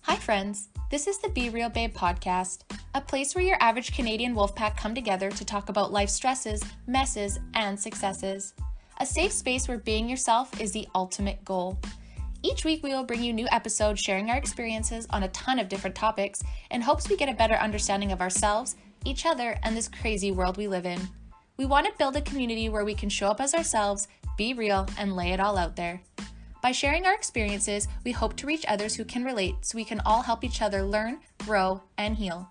Hi friends, this is the Be Real Babe podcast, a place where your average Canadian wolfpack come together to talk about life stresses, messes, and successes. A safe space where being yourself is the ultimate goal. Each week we will bring you new episodes sharing our experiences on a ton of different topics in hopes we get a better understanding of ourselves, each other, and this crazy world we live in. We want to build a community where we can show up as ourselves, be real, and lay it all out there. By sharing our experiences, we hope to reach others who can relate so we can all help each other learn, grow, and heal.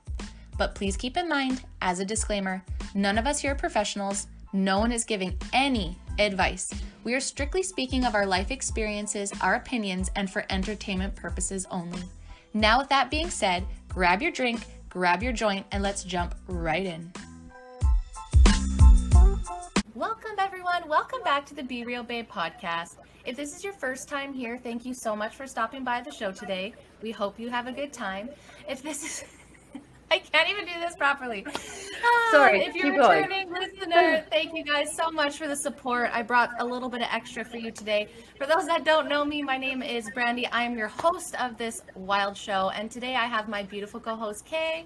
But please keep in mind, as a disclaimer, none of us here are professionals. No one is giving any advice. We are strictly speaking of our life experiences, our opinions, and for entertainment purposes only. Now, with that being said, grab your drink, grab your joint, and let's jump right in. Welcome, everyone. Welcome back to the Be Real Babe podcast. If this is your first time here, thank you so much for stopping by the show today. We hope you have a good time. If this is... I can't even do this properly. Sorry, if you're a returning listener, thank you guys so much for the support. I brought a little bit of extra for you today. For those that don't know me, my name is Brandy. I am your host of this wild show, and today I have my beautiful co-host Kay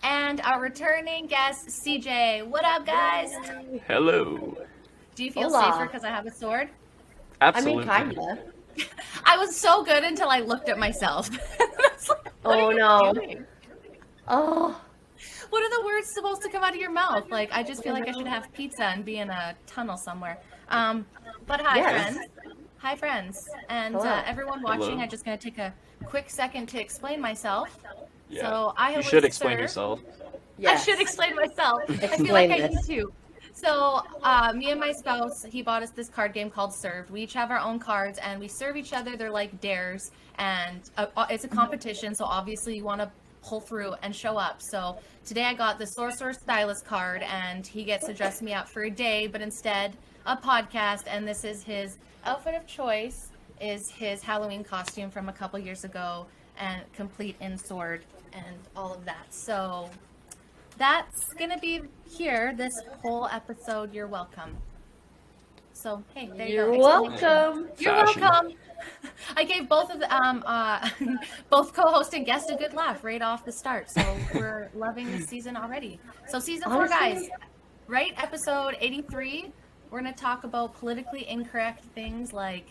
and our returning guest CJ. What up, guys? Hello. Do you feel Hola. safer because I have a sword? Absolutely. I mean, kinda. I was so good until I looked at myself. It's like, what Oh are you no. doing? Oh, What are the words supposed to come out of your mouth? Like, I just feel like I should have pizza and be in a tunnel somewhere. But hi, Yes. friends. Hi, friends. And Hello. everyone watching, Hello. I'm just going to take a quick second to explain myself. Yeah. So I You was should explain served- yourself. yes. I should explain myself. I feel Explain like I this. need to. So, me and my spouse, he bought us this card game called Served. We each have our own cards, and we serve each other. They're like dares, and it's a competition, so obviously you want to pull through and show up. So today I got the Sorcerer Stylist card, and he gets to dress me up for a day, but instead a podcast, and this is his outfit of choice, is his Halloween costume from a couple years ago, and complete in sword and all of that. So that's gonna be here this whole episode. You're welcome. So hey, there you You're go. welcome. You're Fashion. welcome. I gave both of the both co-host and guest a good laugh right off the start. So we're loving this season already. So season 4, guys, Honestly- right? Episode 83. We're gonna talk about politically incorrect things like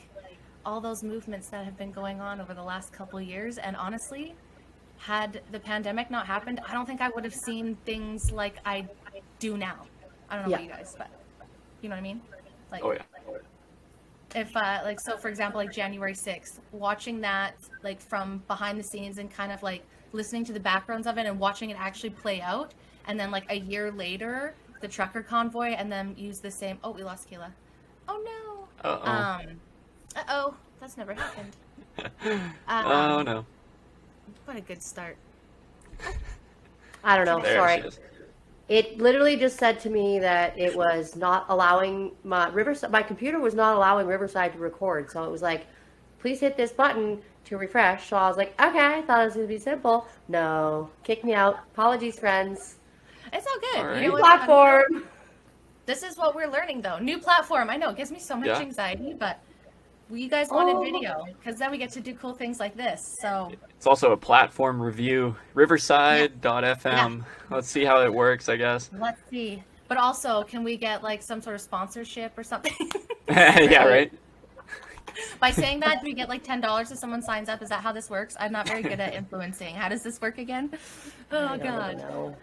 all those movements that have been going on over the last couple of years. And honestly, had the pandemic not happened, I don't think I would have seen things like I do now. I don't know about Yeah. you guys, but you know what I mean? Like, Oh yeah. if like, so for example, like January 6th, watching that like from behind the scenes and kind of like listening to the backgrounds of it and watching it actually play out, and then like a year later the trucker convoy, and then use the same, oh, we lost Kayla, oh no, uh-oh, that's never happened. Oh no. What a good start. I don't know. There Sorry. she is. It literally just said to me that it was not allowing my computer was not allowing Riverside to record. So it was like, please hit this button to refresh. So I was like, okay, I thought it was gonna be simple. No, kick me out. Apologies, friends. It's all good. All right. You know New what? platform. This is what we're learning though. New platform. I know it gives me so much Yeah. anxiety, but you guys wanted Oh. video because then we get to do cool things like this. So It's also a platform review. Riverside.fm. Let's see how it works, I guess. let's see. But also, can we get like some sort of sponsorship or something? Yeah, right? By saying that, do we get like $10 if someone signs up? Is that how this works? I'm not very good at influencing. How does this work again? Oh I don't God. know.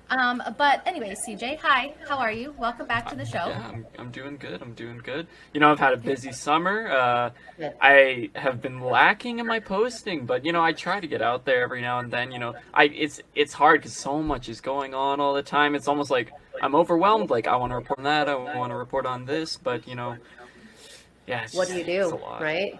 But anyway, CJ, hi. How are you? Welcome back to the show. Yeah, I'm doing good. I'm doing good. You know, I've had a busy summer. Yeah. I have been lacking in my posting, but you know, I try to get out there every now and then. You know, it's hard because so much is going on all the time. It's almost like I'm overwhelmed. Like I want to report on that. I want to report on this, but you know, yeah. What do you it's a do, lot. right?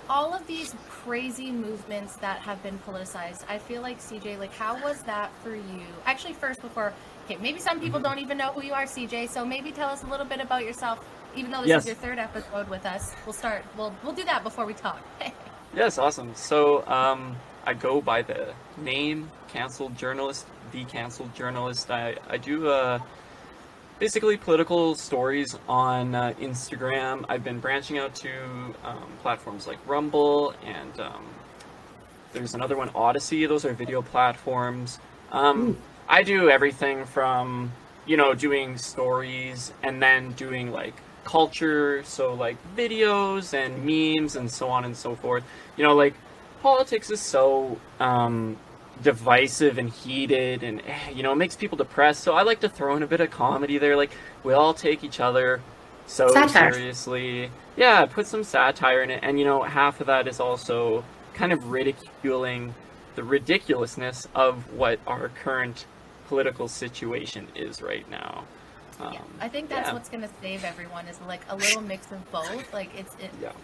All of these crazy movements that have been politicized, I feel like, CJ, like, how was that for you? Actually, first, before, okay, maybe some people don't even know who you are, CJ, so maybe tell us a little bit about yourself. Even though this Yes. is your 3rd episode with us, we'll do that before we talk. Yes, awesome. So, I go by the name Canceled Journalist, the Canceled Journalist. I do basically political stories on Instagram. I've been branching out to platforms like Rumble and there's another one, Odyssey. Those are video platforms. I do everything from, doing stories and then doing like culture, so like videos and memes and so on and so forth. Like politics is so divisive and heated and it makes people depressed, so I like to throw in a bit of comedy there. Like, we all take each other so Satire. seriously. Yeah, put some satire in it, and half of that is also kind of ridiculing the ridiculousness of what our current political situation is right now. I think that's what's going to save everyone is like a little mix of both. Like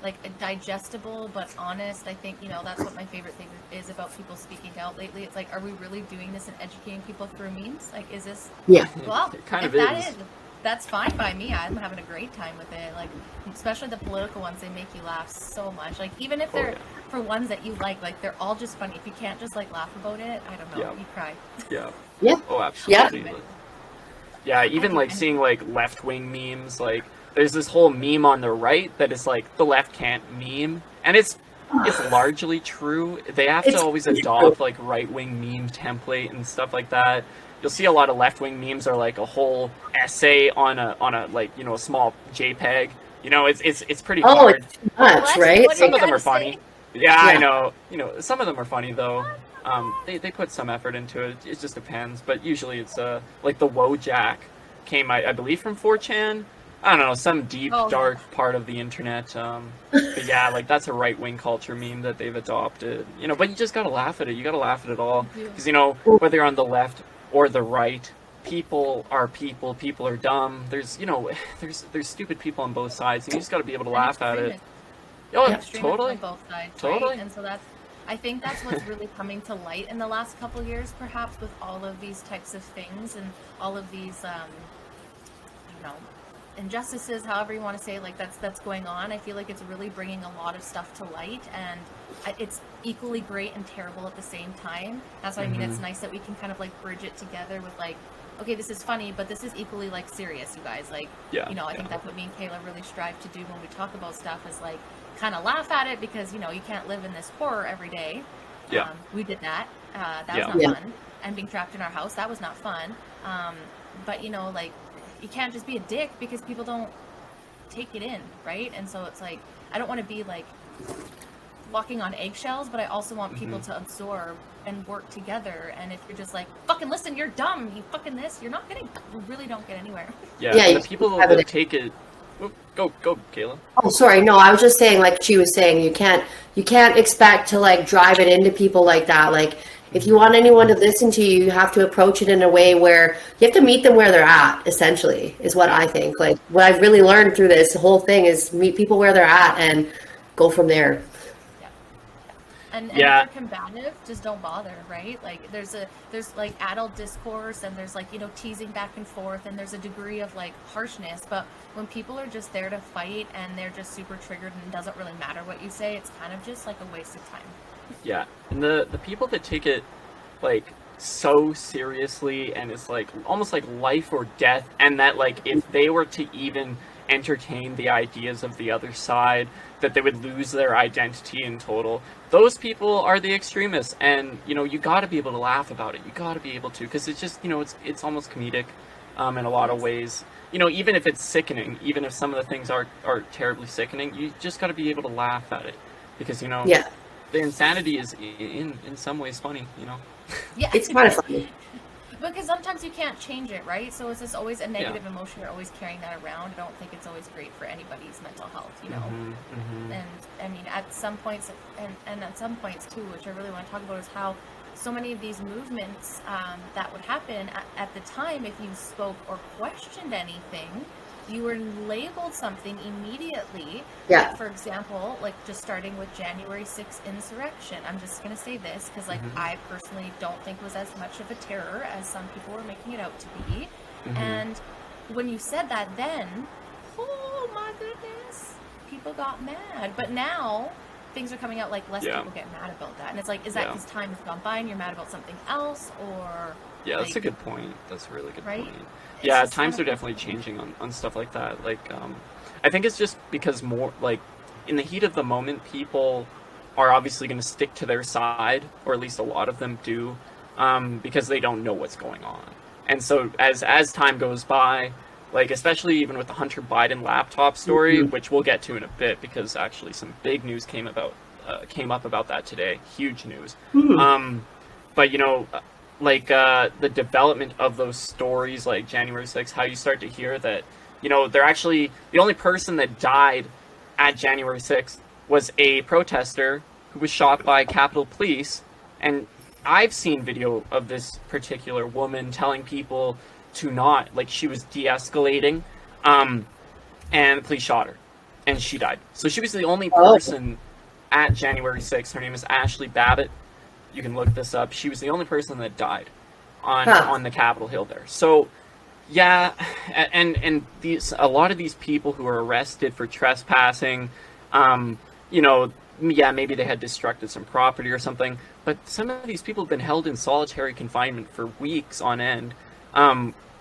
like a digestible but honest. I think that's what my favorite thing is about people speaking out lately. It's like, are we really doing this and educating people through memes? Like, is this? Yeah. Well, it kind if of that is. is, that's fine by me. I'm having a great time with it. Like, especially the political ones, they make you laugh so much. Like, even if they're for ones that you like they're all just funny. If you can't just like laugh about it, I don't know, you cry. Yeah. Yeah. Oh, absolutely. Yeah. Yeah, even like seeing like left-wing memes, like there's this whole meme on the right that is like the left can't meme, and it's largely true. They have to always adopt like right-wing meme template and stuff like that. You'll see a lot of left-wing memes are like a whole essay on a like a small JPEG. It's pretty hard. It's too much, right? Some of them are funny. Yeah, I know. Some of them are funny though. They put some effort into it. It just depends. But usually it's like the Wojak came, I believe, from 4chan. I don't know, some deep, dark part of the internet. But yeah, like that's a right-wing culture meme that they've adopted. But you just gotta laugh at it. You gotta laugh at it all. Because, whether you're on the left or the right, people are people. People are dumb. There's stupid people on both sides. And you just gotta be able to laugh at it. Oh, totally. On both sides, totally. Right? And so I think that's what's really coming to light in the last couple years, perhaps, with all of these types of things and all of these, injustices, however you want to say, like that's going on. I feel like it's really bringing a lot of stuff to light, and it's equally great and terrible at the same time. That's what I mean. It's nice that we can kind of like bridge it together with like, okay, this is funny, but this is equally like serious, you guys. Like, I think that's what me and Kayla really strive to do when we talk about stuff, is like kind of laugh at it, because you can't live in this horror every day. We did that. That was not fun. And being trapped in our house, that was not fun. But like, you can't just be a dick because people don't take it in, right? And so it's like, I don't want to be like walking on eggshells, but I also want people to absorb and work together. And if you're just like, fucking listen, you're dumb, you fucking this, you really don't get anywhere. Yeah, the people that take it. Go, Kayla. Oh, sorry. No, I was just saying, like she was saying, you can't expect to like drive it into people like that. Like, if you want anyone to listen to you, you have to approach it in a way where you have to meet them where they're at, essentially, is what I think. Like, what I've really learned through this whole thing is meet people where they're at and go from there. And if they're combative, just don't bother, right? Like, there's like adult discourse, and there's like, teasing back and forth, and there's a degree of like harshness. But when people are just there to fight and they're just super triggered and it doesn't really matter what you say, it's kind of just like a waste of time. Yeah, and the people that take it like so seriously, and it's like almost like life or death, and that like if they were to even entertain the ideas of the other side, that they would lose their identity in total. Those people are the extremists, and you got to be able to laugh about it. You got to be able to, because it's just it's almost comedic in a lot of ways. Even if it's sickening, even if some of the things are terribly sickening, you just got to be able to laugh at it, because the insanity is in some ways funny. Yeah, it's kind of funny. Because sometimes you can't change it, right? So it's just always a negative emotion. You're always carrying that around. I don't think it's always great for anybody's mental health, And I mean, at some points, and at some points too, which I really want to talk about, is how so many of these movements that would happen at the time, if you spoke or questioned anything, you were labeled something immediately. Yeah. Like, for example, like just starting with January 6th insurrection. I'm just going to say this because like I personally don't think was as much of a terror as some people were making it out to be. And when you said that then, oh my goodness, people got mad. But now things are coming out, like less Yeah. people get mad about that. And it's like, is that because time has gone by and you're mad about something else, or Yeah, like, that's a good point. That's a really good right? point. It's Yeah, just times one are of those definitely things. changing on stuff like that. Like, I think it's just because more, like, in the heat of the moment, people are obviously going to stick to their side, or at least a lot of them do, because they don't know what's going on. And so as time goes by, like, especially even with the Hunter Biden laptop story, which we'll get to in a bit, because actually some big news came up about that today. Huge news. But you know, like the development of those stories, like January 6th, how you start to hear that, you know, they're actually the only person that died at January 6th was a protester who was shot by Capitol Police, and I've seen video of this particular woman telling people to not, like, she was de-escalating, and the police shot her, and she died. So she was the only person at January 6th. Her name is Ashley Babbitt. You can look this up. She was the only person that died on the Capitol Hill there. So yeah, and these, a lot of these people who are arrested for trespassing, you know, yeah, maybe they had destructed some property or something, but some of these people have been held in solitary confinement for weeks on end.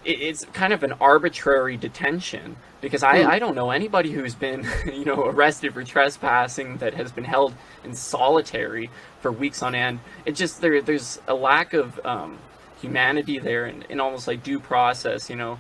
It's kind of an arbitrary detention, because I don't know anybody who's been, you know, arrested for trespassing that has been held in solitary for weeks on end. It just, there's a lack of humanity there, and almost like due process, you know.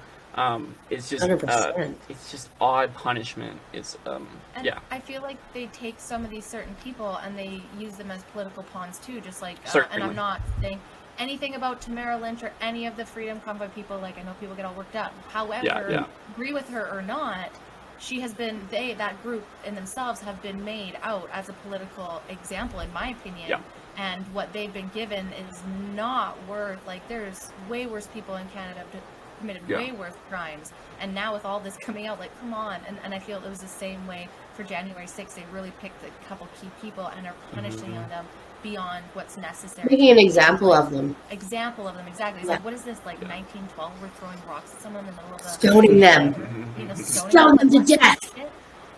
It's just 100%. it's just odd punishment. It's And yeah, I feel like they take some of these certain people and they use them as political pawns too, just like, and Certainly. I'm not saying anything about Tamara Lynch or any of the Freedom Convoy people. Like, I know people get all worked up. However, agree with her or not, she has been, that group in themselves have been made out as a political example, in my opinion. Yeah. And what they've been given is not worth, like, there's way worse people in Canada have committed way worse crimes. And now with all this coming out, like, come on. And I feel it was the same way for January 6th. They really picked a couple key people and are punishing them beyond what's necessary. Making an example of them. Example of them, exactly. It's like, what is this, like 1912? We're throwing rocks at someone in the middle of the... Stoning them. You know, Stone them to death.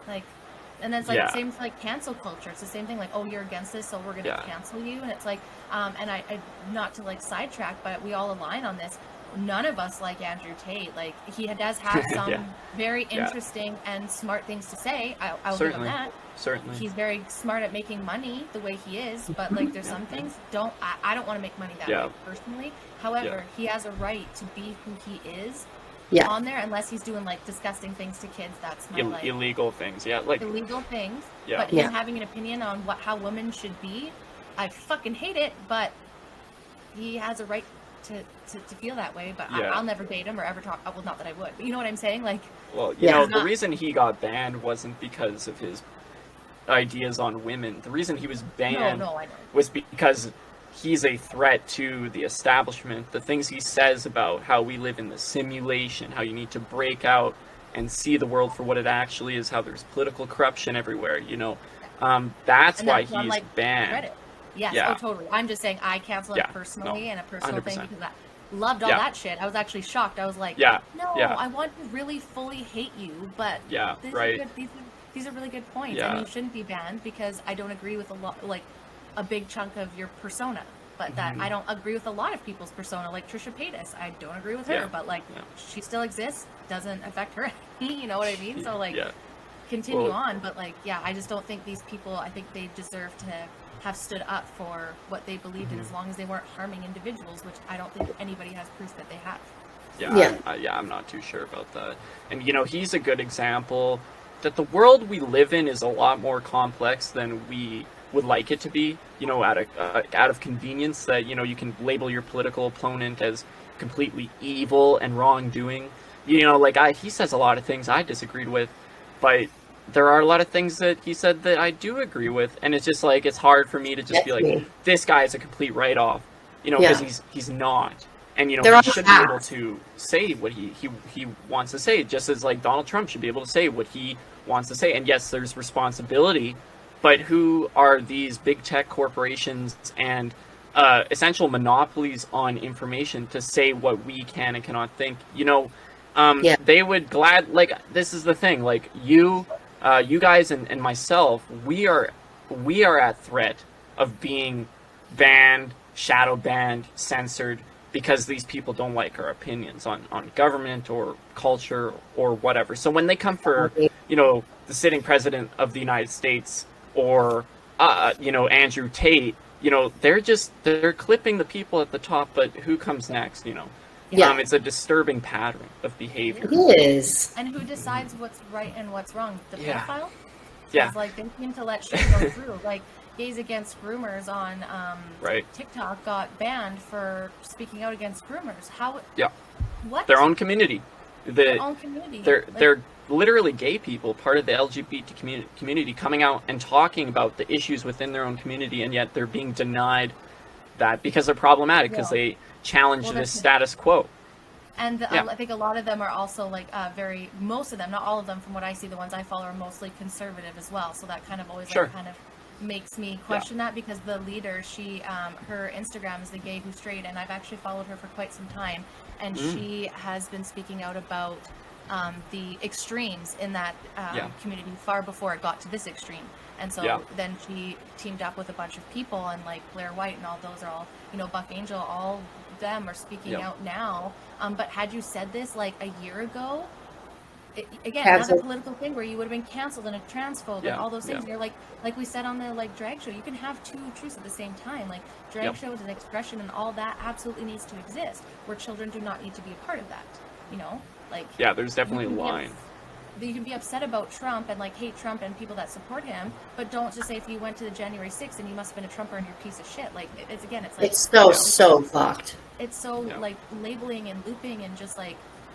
Like, and then it's like, same for like cancel culture. It's the same thing, like, oh, you're against this, so we're going to cancel you. And it's like, and I, not to like sidetrack, but we all align on this. None of us like Andrew Tate. Like, he does have some very interesting and smart things to say. I'll give him that. Certainly. He's very smart at making money the way he is, but like there's some things I don't want to make money that way personally. However, he has a right to be who he is on there, unless he's doing like disgusting things to kids. That's my like illegal things. Yeah, like illegal things. Yeah. But him having an opinion on how women should be, I fucking hate it. But he has a right to feel that way. But I'll never date him or ever talk. Well, not that I would. But you know what I'm saying? Like, well, you know, the reason he got banned wasn't because of his ideas on women. The reason he was banned was because he's a threat to the establishment. The things he says about how we live in the simulation, how you need to break out and see the world for what it actually is, how there's political corruption everywhere, you know. That's why he's like, banned. Yes, oh, totally. I'm just saying I cancel it personally and a personal 100%. Thing, because I loved all that shit. I was actually shocked. I was like, I want to really fully hate you, but these are really good points, and you shouldn't be banned because I don't agree with a big chunk of your persona, but that I don't agree with a lot of people's persona, like Trisha Paytas. I don't agree with her, but like she still exists, doesn't affect her. You know what I mean? So like continue on, but like I just don't think these people, I think they deserve to have stood up for what they believed in, as long as they weren't harming individuals, which I don't think anybody has proof that they have. I'm not too sure about that. And you know, he's a good example that the world we live in is a lot more complex than we would like it to be, you know, out of convenience, that, you know, you can label your political opponent as completely evil and wrongdoing. You know, like he says a lot of things I disagreed with, but there are a lot of things that he said that I do agree with, and it's just like, it's hard for me to just be like, this guy is a complete write-off, you know, because he's not. And, you know, he should be able to say what he wants to say, just as, like, Donald Trump should be able to say what he wants to say. And, yes, there's responsibility, but who are these big tech corporations and essential monopolies on information to say what we can and cannot think? You know, they would like, this is the thing, like, you guys and myself, we are we are at threat of being banned, shadow banned, censored, because these people don't like our opinions on government or culture or whatever. So when they come for, the sitting president of the United States or, Andrew Tate, they're clipping the people at the top, but who comes next, Yeah. It's a disturbing pattern of behavior. It is. And who decides what's right and what's wrong? The pedophile? Yeah. Like, they seem to let shit go through. Like, Gays Against Groomers on TikTok got banned for speaking out against groomers. How? Yeah. What? Their own community. Their own community. They're literally gay people, part of the LGBT community, coming out and talking about the issues within their own community, and yet they're being denied that because they're problematic, because they challenge this status quo. And I think a lot of them are also like most of them, not all of them, from what I see, the ones I follow are mostly conservative as well. So that kind of always kind of makes me question that, because the leader, she, her Instagram is The Gay Who Straight, and I've actually followed her for quite some time, and she has been speaking out about the extremes in that community far before it got to this extreme. And so then she teamed up with a bunch of people, and like Blair White and all those are all, Buck Angel, all them are speaking out now. But had you said this like a year ago, again, another political thing where you would have been canceled and a transphobe and all those things. And you're like we said on the drag show, you can have two truths at the same time. Like, drag shows and expression and all that absolutely needs to exist, where children do not need to be a part of that. There's definitely a line. You can be upset about Trump and hate Trump and people that support him, but don't just say, if you went to the January 6th and you must have been a Trumper and you're a piece of shit. It's so fucked. It's so labeling and looping and just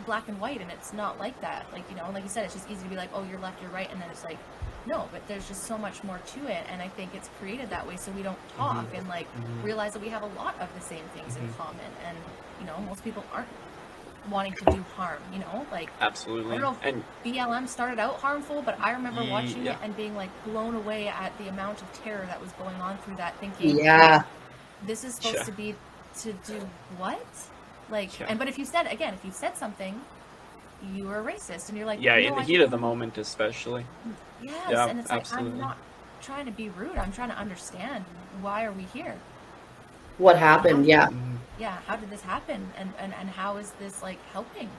black and white, and it's not like that. Like you said, it's just easy to be like, oh, you're left, you're right, and then it's like, no, but there's just so much more to it, and I think it's created that way so we don't talk and realize that we have a lot of the same things in common, and most people aren't wanting to do harm, Absolutely. I don't know if BLM started out harmful, but I remember watching it and being blown away at the amount of terror that was going on through that, thinking, this is supposed to be to do what? But if you said something, you were a racist, and you're like, in the heat of the moment, especially. Yes, and it's absolutely. I'm not trying to be rude. I'm trying to understand, why are we here? What happened? Yeah, how did this happen, and how is this helping?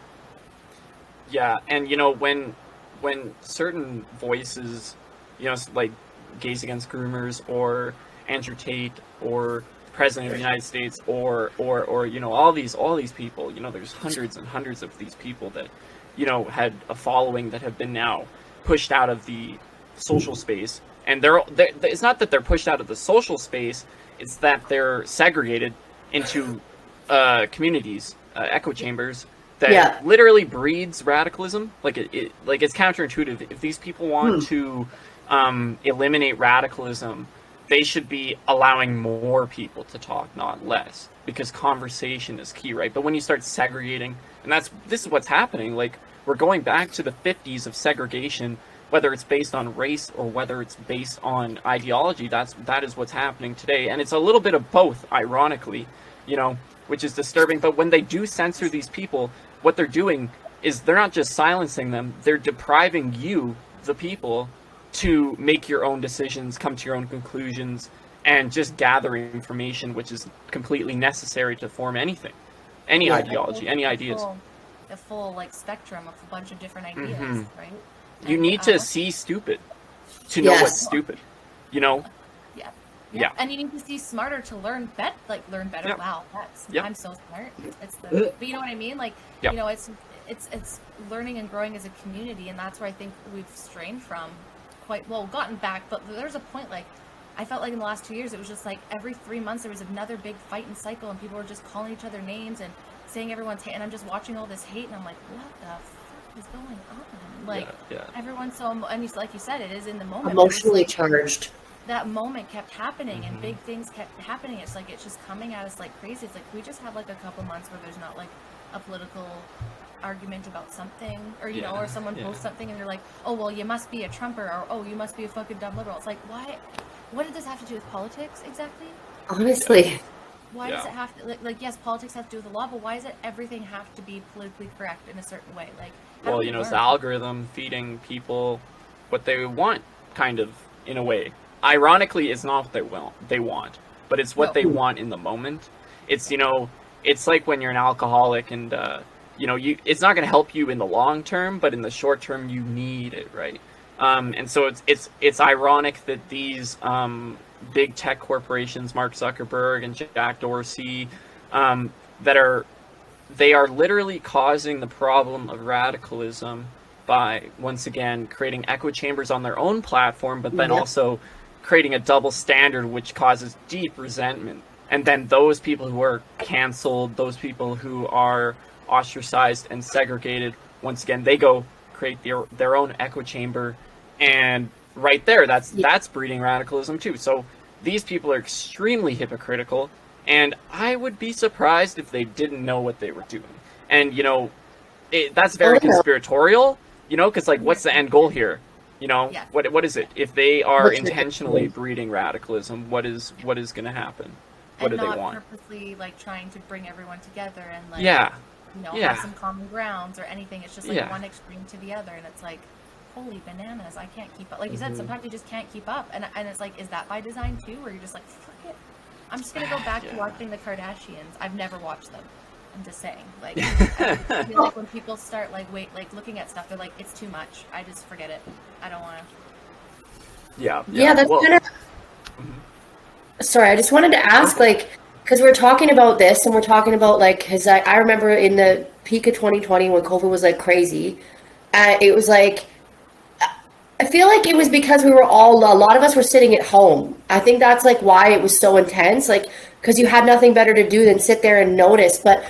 And when certain voices, like Gays Against Groomers or Andrew Tate or President of the United States or all these people, there's hundreds and hundreds of these people that had a following that have been now pushed out of the social space, and they're it's not that they're pushed out of the social space, it's that they're segregated into communities, echo chambers that literally breeds radicalism. It's counterintuitive. If these people want to eliminate radicalism, they should be allowing more people to talk, not less, because conversation is key, right? But when you start segregating, and this is what's happening, we're going back to the 50s of segregation, whether it's based on race or whether it's based on ideology. That is what's happening today, and it's a little bit of both, ironically, which is disturbing. But when they do censor these people, what they're doing is they're not just silencing them, they're depriving you, the people, to make your own decisions, come to your own conclusions, and just gather information, which is completely necessary to form anything, any ideology, any ideas. A full spectrum of a bunch of different ideas, right? You need to see stupid to know what's stupid, Yeah. And you need to see smarter to learn better. Yep. Wow, I'm so smart. But you know what I mean? It's learning and growing as a community, and that's where I think we've strained from gotten back. But there's a point, I felt in the last 2 years, it was just every 3 months there was another big fight and cycle, and people were just calling each other names and saying everyone's hate, and I'm just watching all this hate, and I'm like, what the fuck is going on? Everyone's so, and like you said, it is in the moment. Emotionally charged. That moment kept happening, and big things kept happening. It's it's just coming at us like crazy. It's we just have a couple months where there's not a political argument about something, or or someone posts something and they're like, oh well, you must be a Trumper, or oh, you must be a fucking dumb liberal. It's why? What did this have to do with politics exactly? Honestly. Why does it have to, yes, politics have to do with the law, but why does everything have to be politically correct in a certain way? It's the algorithm feeding people what they want, kind of, in a way. ironically, it's not what they want, but it's what they want in the moment. It's, it's like when you're an alcoholic and, it's not going to help you in the long term, but in the short term, you need it, right? And so it's ironic that these big tech corporations, Mark Zuckerberg and Jack Dorsey, they are literally causing the problem of radicalism by, once again, creating echo chambers on their own platform, but then also creating a double standard, which causes deep resentment. And then those people who are canceled, those people who are ostracized and segregated, once again, they go create their own echo chamber. And right there, that's breeding radicalism too. So these people are extremely hypocritical, and I would be surprised if they didn't know what they were doing. And, that's very conspiratorial, because, like, what's the end goal here? What is it? If they are intentionally breeding radicalism, what is going to happen? What do they want? And not purposely, like, trying to bring everyone together and, like, have some common grounds or anything. It's just, like, one extreme to the other, and it's like, holy bananas, I can't keep up. Like you said, sometimes you just can't keep up. And it's like, is that by design too? Or you're just like, fuck it. I'm just going to go back to watching the Kardashians. I've never watched them. I'm just saying. Like, I feel like when people start, like, looking at stuff, they're like, it's too much. I just forget it. I don't want to. Yeah, that's kind of... Sorry, I just wanted to ask, like, because we're talking about this and we're talking about, like, because I remember in the peak of 2020 when COVID was, like, crazy, it was like, I feel like it was because a lot of us were sitting at home. I think that's, like, why it was so intense, like, because you had nothing better to do than sit there and notice. But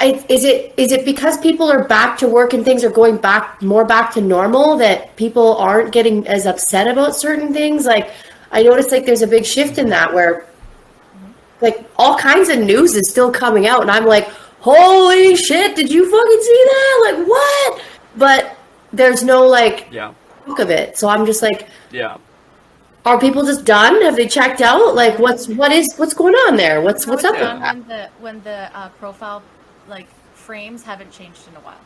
is it because people are back to work and things are going more back to normal that people aren't getting as upset about certain things? Like, I noticed, like, there's a big shift in that where, like, all kinds of news is still coming out, and I'm like, holy shit, did you fucking see that? Like, what? But there's no, like, of it. So I'm just like, are people just done? Have they checked out? Like, what's going on there? What's up? When the profile, like, frames haven't changed in a while.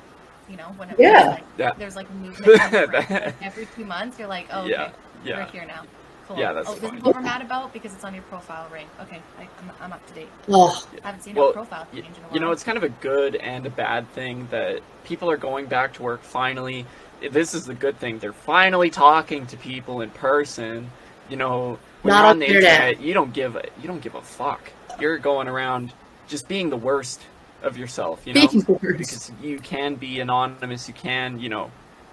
When it there's, like, movement on the frame. Like, every 2 months you're like, oh, okay, we're here now. Cool. Yeah, that's this fine. is what we're mad about because it's on your profile ring. Okay, I'm up to date. Oh. I haven't seen a profile change in a while. It's kind of a good and a bad thing that people are going back to work finally. This is the good thing. They're finally talking to people in person. When you're on the internet, you don't give a fuck. You're going around just being the worst of yourself, because you can be anonymous, you can,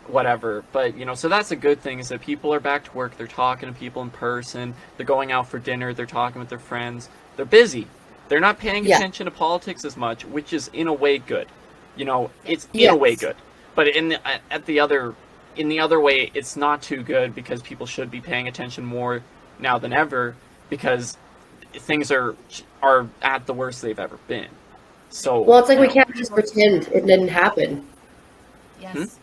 whatever. But, so that's a good thing, is that people are back to work. They're talking to people in person. They're going out for dinner. They're talking with their friends. They're busy. They're not paying attention to politics as much, which is in a way good. It's in a way good. But in the other way, it's not too good, because people should be paying attention more now than ever, because things are at the worst they've ever been. So it's like we can't just pretend it didn't happen. Yes.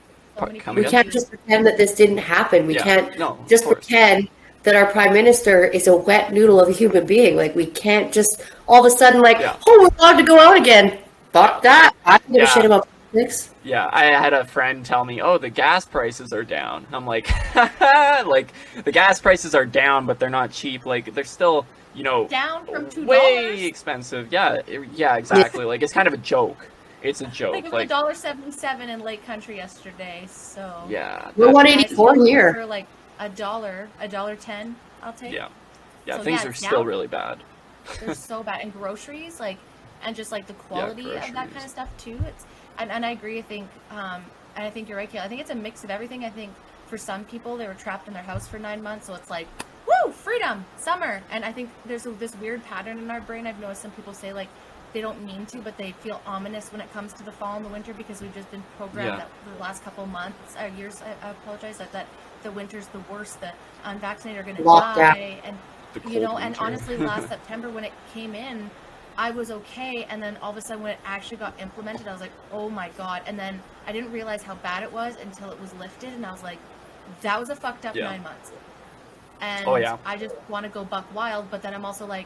We can't just pretend that this didn't happen. We can't just pretend that our prime minister is a wet noodle of a human being. Like, we can't just all of a sudden, like, we're allowed to go out again. Fuck that. I don't give a shit about politics. Yeah, I had a friend tell me, the gas prices are down. I'm like, like, the gas prices are down, but they're not cheap. Like, they're still, down from $2. Way expensive. Yeah, exactly. Like, it's kind of a joke. It's a joke. I think it was $1.77 in Lake Country yesterday. So we're $1.84 here. For like $1.10, I'll take. Yeah, so things are still really bad. They're so bad, and groceries, like, and just like the quality of that kind of stuff too. And I agree. I think, and I think you're right, Kayla. I think it's a mix of everything. I think for some people, they were trapped in their house for 9 months, so it's like, woo, freedom, summer. And I think there's this weird pattern in our brain. I've noticed some people say, like, they don't mean to, but they feel ominous when it comes to the fall and the winter, because we've just been programmed that for the last couple of months, years, I apologize, that the winter's the worst, the unvaccinated are going to die. And, and honestly, last September when it came in, I was okay, and then all of a sudden when it actually got implemented, I was like, oh my God. And then I didn't realize how bad it was until it was lifted, and I was like, that was a fucked up 9 months. And I just want to go buck wild, but then I'm also like,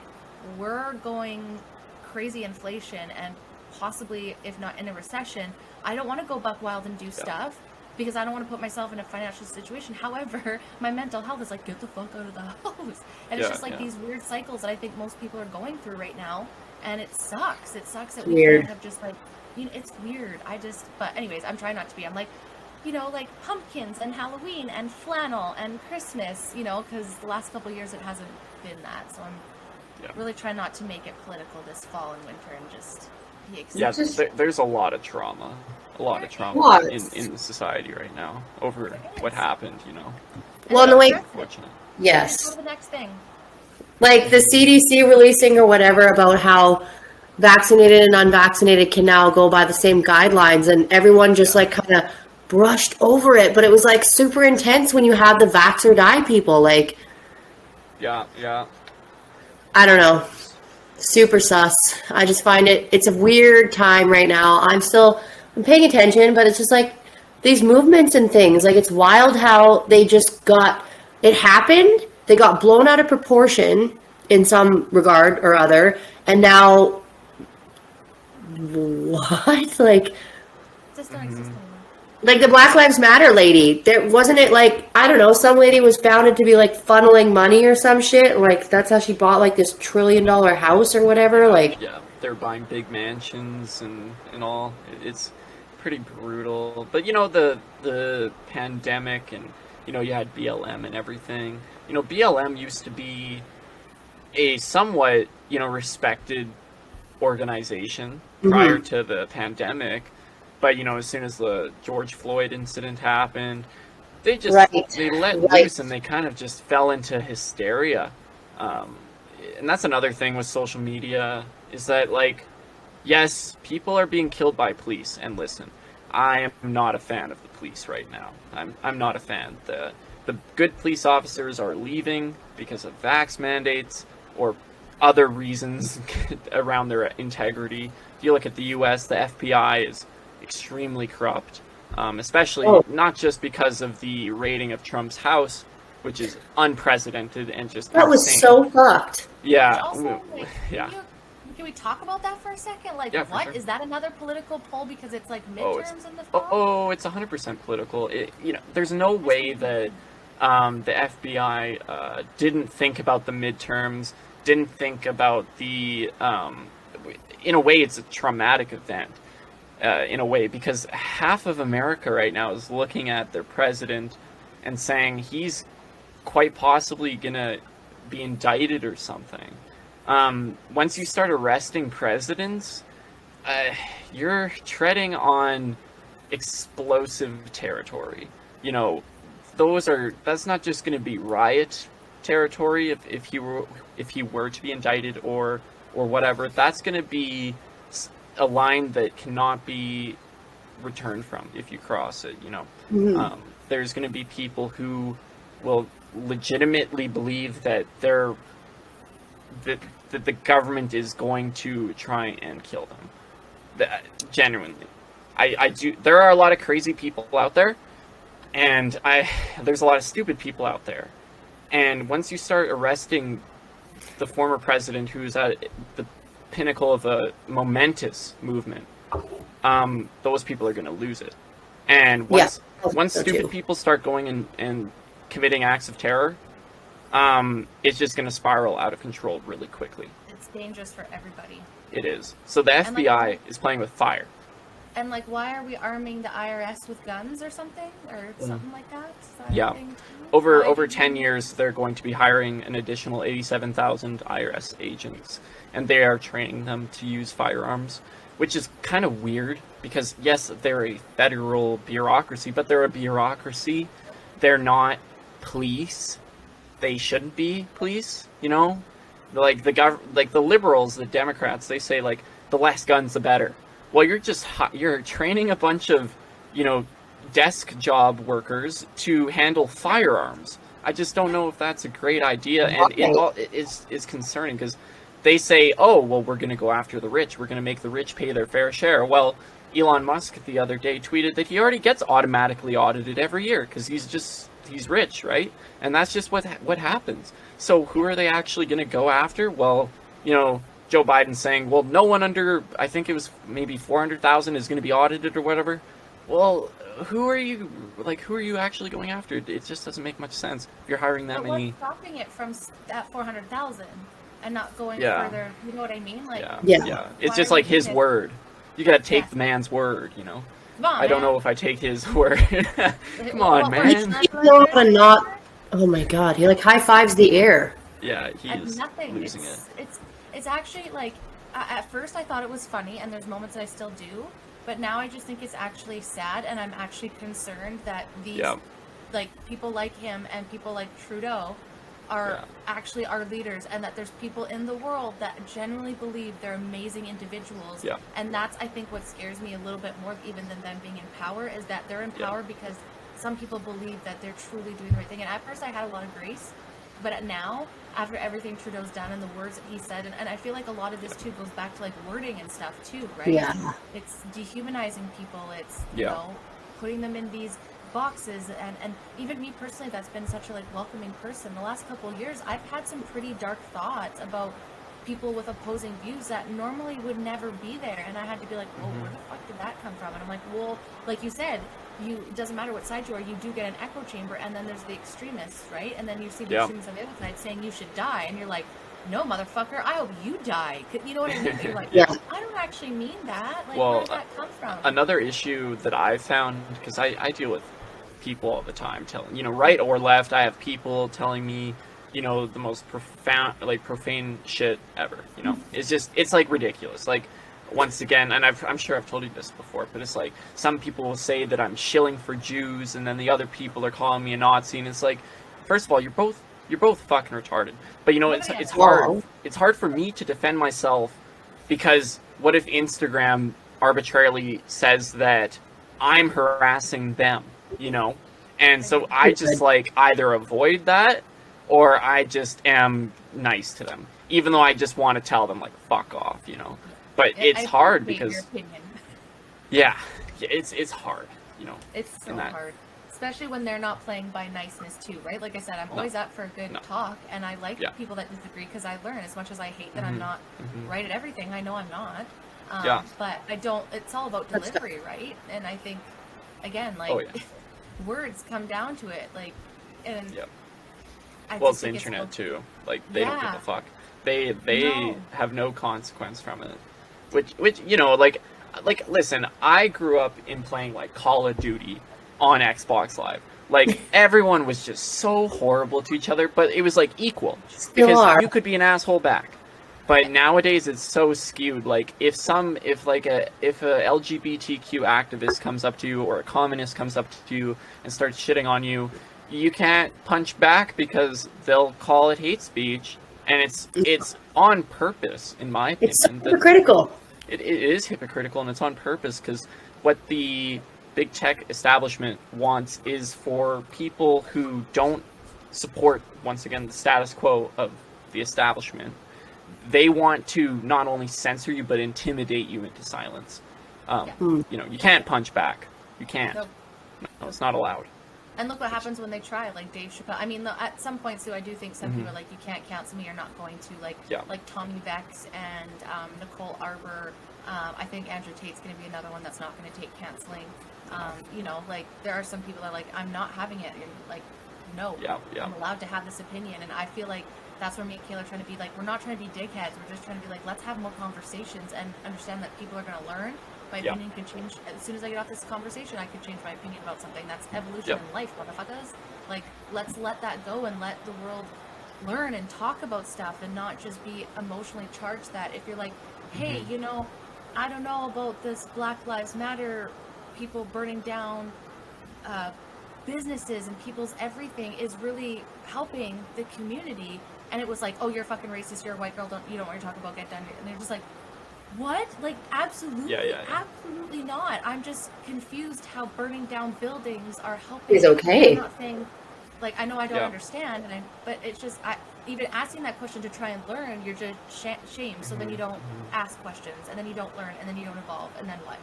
we're going crazy inflation and possibly, if not in a recession. I don't want to go buck wild and do stuff because I don't want to put myself in a financial situation. However, my mental health is like, get the fuck out of the house. And it's just like these weird cycles that I think most people are going through right now. And it sucks. It sucks that we can't have just like, you know, it's weird. But anyways, I'm trying not to be. I'm like, you know, like pumpkins and Halloween and flannel and Christmas, you know, because the last couple of years it hasn't been that. So I'm really trying not to make it political this fall and winter and just be excited. Yeah, there's a lot of trauma. In society right now over what happened, you know. Well, no, wait. Unfortunate. Yes. Go to the next thing. Like the CDC releasing or whatever about how vaccinated and unvaccinated can now go by the same guidelines, and everyone just like kind of brushed over it, but it was like super intense when you had the vax or die people. Like, yeah. I don't know. Super sus. I just find it's a weird time right now. I'm paying attention, but it's just like these movements and things. Like, it's wild how they just it happened. They got blown out of proportion in some regard or other. And now, what? Like, Just don't exist anymore. Like the Black Lives Matter lady, wasn't it like, I don't know, some lady was founded to be like funneling money or some shit. Like, that's how she bought like this $1 trillion house or whatever. Like, yeah, they're buying big mansions and all. It's pretty brutal. But you know, the pandemic, and you know, you had BLM and everything. You know, BLM used to be a somewhat, you know, respected organization prior to the pandemic. But you know, as soon as the George Floyd incident happened, they just they let loose, and they kind of just fell into hysteria. And that's another thing with social media, is that, like, yes, people are being killed by police. And listen, I am not a fan of the police right now. I'm not a fan. The good police officers are leaving because of vax mandates or other reasons around their integrity. If you look at the U.S., the FBI is extremely corrupt, especially not just because of the raiding of Trump's house, which is unprecedented and just that was so fucked. Yeah. Also, like, can we talk about that for a second? Like, what? Sure. Is that another political poll because it's like midterms in the fall? It's 100% political. You know, there's no way that the FBI didn't think about the midterms, didn't think about the in a way, it's a traumatic event. In a way, because half of America right now is looking at their president and saying he's quite possibly gonna be indicted or something. Once you start arresting presidents, you're treading on explosive territory. You know, that's not just gonna be riot territory if he were to be indicted or whatever. That's gonna be a line that cannot be returned from if you cross it, you know. There's going to be people who will legitimately believe that that the government is going to try and kill them. Genuinely. I do. There are a lot of crazy people out there, and there's a lot of stupid people out there. And once you start arresting the former president, who's at the pinnacle of a momentous movement, those people are going to lose it. And once stupid people start going and committing acts of terror, it's just going to spiral out of control really quickly. It's dangerous for everybody. It is. So the FBI is playing with fire. And like, why are we arming the IRS with guns or something, or something like that? Yeah. Over 10 years, they're going to be hiring an additional 87,000 IRS agents, and they are training them to use firearms, which is kind of weird because, yes, they're a federal bureaucracy, but they're a bureaucracy. They're not police. They shouldn't be police, you know? Like the liberals, the Democrats, they say, like, the less guns, the better. Well, you're training a bunch of, you know, desk job workers to handle firearms. I just don't know if that's a great idea, and it's concerning because they say, oh, well, we're going to go after the rich. We're going to make the rich pay their fair share. Well, Elon Musk the other day tweeted that he already gets automatically audited every year because he's rich, right? And that's just what happens. So who are they actually going to go after? Well, you know, Joe Biden saying, well, no one under, I think it was maybe 400,000 is going to be audited or whatever. Well, who are you actually going after? It just doesn't make much sense if you're hiring that But many. what's stopping it from that 400,000 and not going Yeah. further? You know what I mean? Like, Yeah. It's why just are like we his doing it? word. You gotta take Yes. the man's word, you know. Come on, I don't man. know if I take his word. Come What on, word? man. Not You going know further? how to not. Oh my god, he like high fives the air. Yeah, And he's nothing. losing it. It's actually like at first I thought it was funny, and there's moments that I still do, but now I just think it's actually sad, and I'm actually concerned that these Yeah. like people like him and people like Trudeau are Yeah. actually our leaders, and that there's people in the world that genuinely believe they're amazing individuals. Yeah. And that's, I think, what scares me a little bit more even than them being in power, is that they're in Yeah. power because some people believe that they're truly doing the right thing. And at first I had a lot of grace, but now, after everything Trudeau's done and the words that he said, and I feel like a lot of this too goes back to like wording and stuff too, right? Yeah. It's dehumanizing people. It's, Yeah. you know, putting them in these boxes, and even me personally, that's been such a like welcoming person. The last couple of years, I've had some pretty dark thoughts about people with opposing views that normally would never be there, and I had to be like, well, where the fuck did that come from? And I'm like, well, like you said, it doesn't matter what side you are, you do get an echo chamber, and then there's the extremists, right? And then you see the Yeah. extremists on the other side saying you should die, and you're like, no, motherfucker, I hope you die. You know what I mean? You're like, Yeah. I don't actually mean that. Like, Well, where did that come from? Another issue that I've found, because I deal with people all the time, telling, you know, right or left, I have people telling me, you know, the most profound, like profane shit ever. You know, it's like ridiculous. Like, once again, and I'm sure I've told you this before, but it's like some people will say that I'm shilling for Jews, and then the other people are calling me a Nazi, and it's like, first of all, you're both fucking retarded. But you know, it's hard. Wow. It's hard for me to defend myself, because what if Instagram arbitrarily says that I'm harassing them, you know? And so I just like either avoid that, or I just am nice to them, even though I just want to tell them like fuck off, you know. But it's I hard appreciate your because opinion. yeah, it's hard, you know. It's so in that. hard, especially when they're not playing by niceness too, right? Like I said, I'm always up for a good talk, and I like Yeah. people that disagree because I learn. As much as I hate that I'm Mhm. not Mhm. right at everything, I know I'm not. Yeah. But I don't. It's all about That's delivery, right? And I think, again, like Oh, yeah. words come down to it, like, and Yep. I Well, just it's the think internet about- too. Like they don't give Yeah. a fuck. They No. have no consequence from it. Which you know, like listen, I grew up in playing like Call of Duty on Xbox Live. Like everyone was just so horrible to each other, but it was like equal Still because are. you could be an asshole back. But nowadays it's so skewed. Like if a LGBTQ activist comes up to you, or a communist comes up to you and starts shitting on you, you can't punch back because they'll call it hate speech, and it's on purpose, in my opinion. It's that- hypocritical. it is hypocritical, and it's on purpose, because what the big tech establishment wants is for people who don't support, once again, the status quo of the establishment. They want to not only censor you, but intimidate you into silence. You know, you can't punch back. You can't. Nope. No, it's not allowed. And look what happens when they try, like Dave Chappelle. I mean, at some points too, I do think some people are like, you can't cancel me, you're not going to. Like, Yeah. like Tommy Vex and Nicole Arbor. I think Andrew Tate's going to be another one that's not going to take canceling. You know, like there are some people that are like, I'm not having it. And like, no, Yeah, yeah. I'm allowed to have this opinion. And I feel like that's where me and Kayla are trying to be like, we're not trying to be dickheads. We're just trying to be like, let's have more conversations and understand that people are going to learn. My Yeah. opinion can change. As soon as I get off this conversation, I could change my opinion about something. That's evolution Yeah. in life, motherfuckers. Like, let's let that go and let the world learn and talk about stuff and not just be emotionally charged. That if you're like, hey, you know, I don't know about this Black Lives Matter, people burning down businesses and people's everything is really helping the community. And it was like, oh, you're a fucking racist, you're a white girl, you don't want to talk about, get done. And they're just like, what? Like, absolutely, Yeah. absolutely not. I'm just confused how burning down buildings are helping. Is okay. I'm not saying, like, I know I don't Yeah. understand, but it's just, even asking that question to try and learn, you're just shamed. So then you don't ask questions, and then you don't learn, and then you don't evolve, and then what?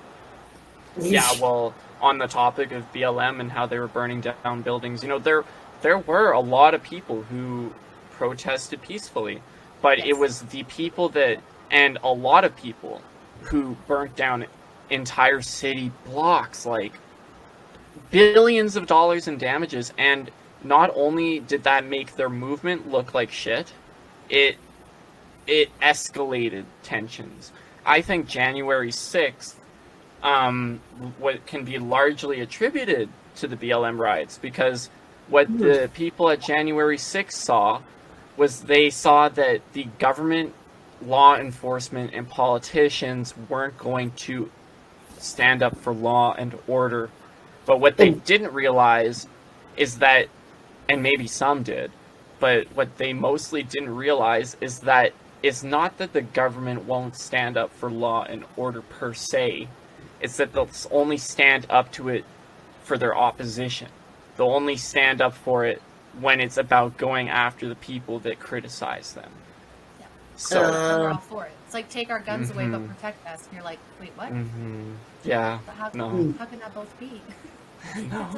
Yeah, well, on the topic of BLM and how they were burning down buildings, you know, there were a lot of people who protested peacefully, but Yes. it was the people that, and a lot of people who burnt down entire city blocks, like billions of dollars in damages, and not only did that make their movement look like shit, it escalated tensions. I think January 6th, what can be largely attributed to the BLM riots, because what the people at January 6th saw was they saw that the government, law enforcement, and politicians weren't going to stand up for law and order. But what they didn't realize is that, and maybe some did, but what they mostly didn't realize is that it's not that the government won't stand up for law and order per se. It's that they'll only stand up to it for their opposition. They'll only stand up for it when it's about going after the people that criticize them. Yeah. So we're all for it. It's like, take our guns away but protect us. And you're like, wait, what? Yeah. But how can that both be? No.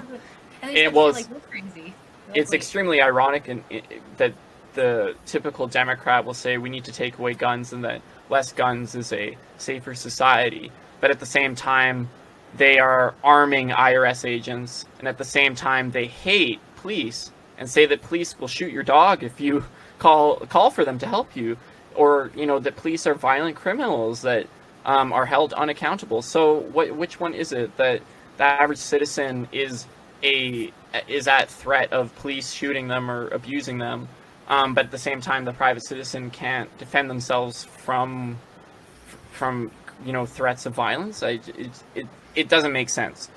And they feel like we're crazy. It's extremely ironic that the typical Democrat will say we need to take away guns and that less guns is a safer society. But at the same time, they are arming IRS agents, and at the same time, they hate police and say that police will shoot your dog if you call for them to help you, or that police are violent criminals that are held unaccountable. So which one is it that the average citizen is at threat of police shooting them or abusing them, but at the same time the private citizen can't defend themselves from threats of violence? It doesn't make sense.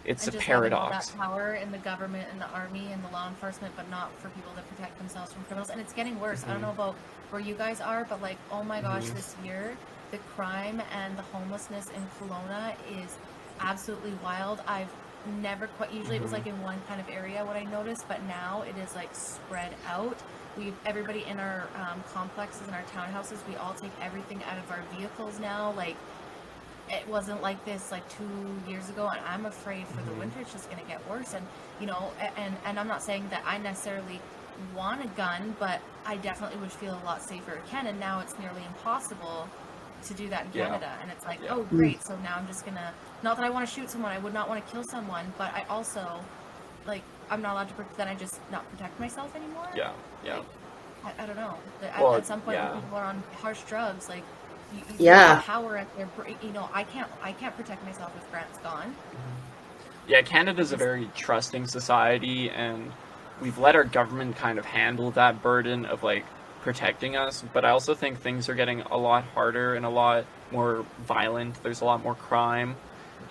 It's a paradox. That power in the government and the army and the law enforcement, but not for people to protect themselves from criminals. And it's getting worse. I don't know about where you guys are, but like, oh my gosh, this year the crime and the homelessness in Kelowna is absolutely wild. I've never quite, usually it was like in one kind of area what I noticed, but now it is like spread out. Everybody in our complexes and our townhouses, we all take everything out of our vehicles now. Like, it wasn't like this like 2 years ago, and I'm afraid for the winter it's just going to get worse. And and I'm not saying that I necessarily want a gun, but I definitely would feel a lot safer in Canada. Now it's nearly impossible to do that in Canada, and it's like, oh great, so now I'm just gonna, not that I want to shoot someone, I would not want to kill someone, but I also, like, I'm not allowed to then I just not protect myself anymore. Like, I don't know. At some point when people are on harsh drugs, like, you have power at their, I can't protect myself if Grant's gone. Canada's a very trusting society, and we've let our government kind of handle that burden of like protecting us, but I also think things are getting a lot harder and a lot more violent. There's a lot more crime,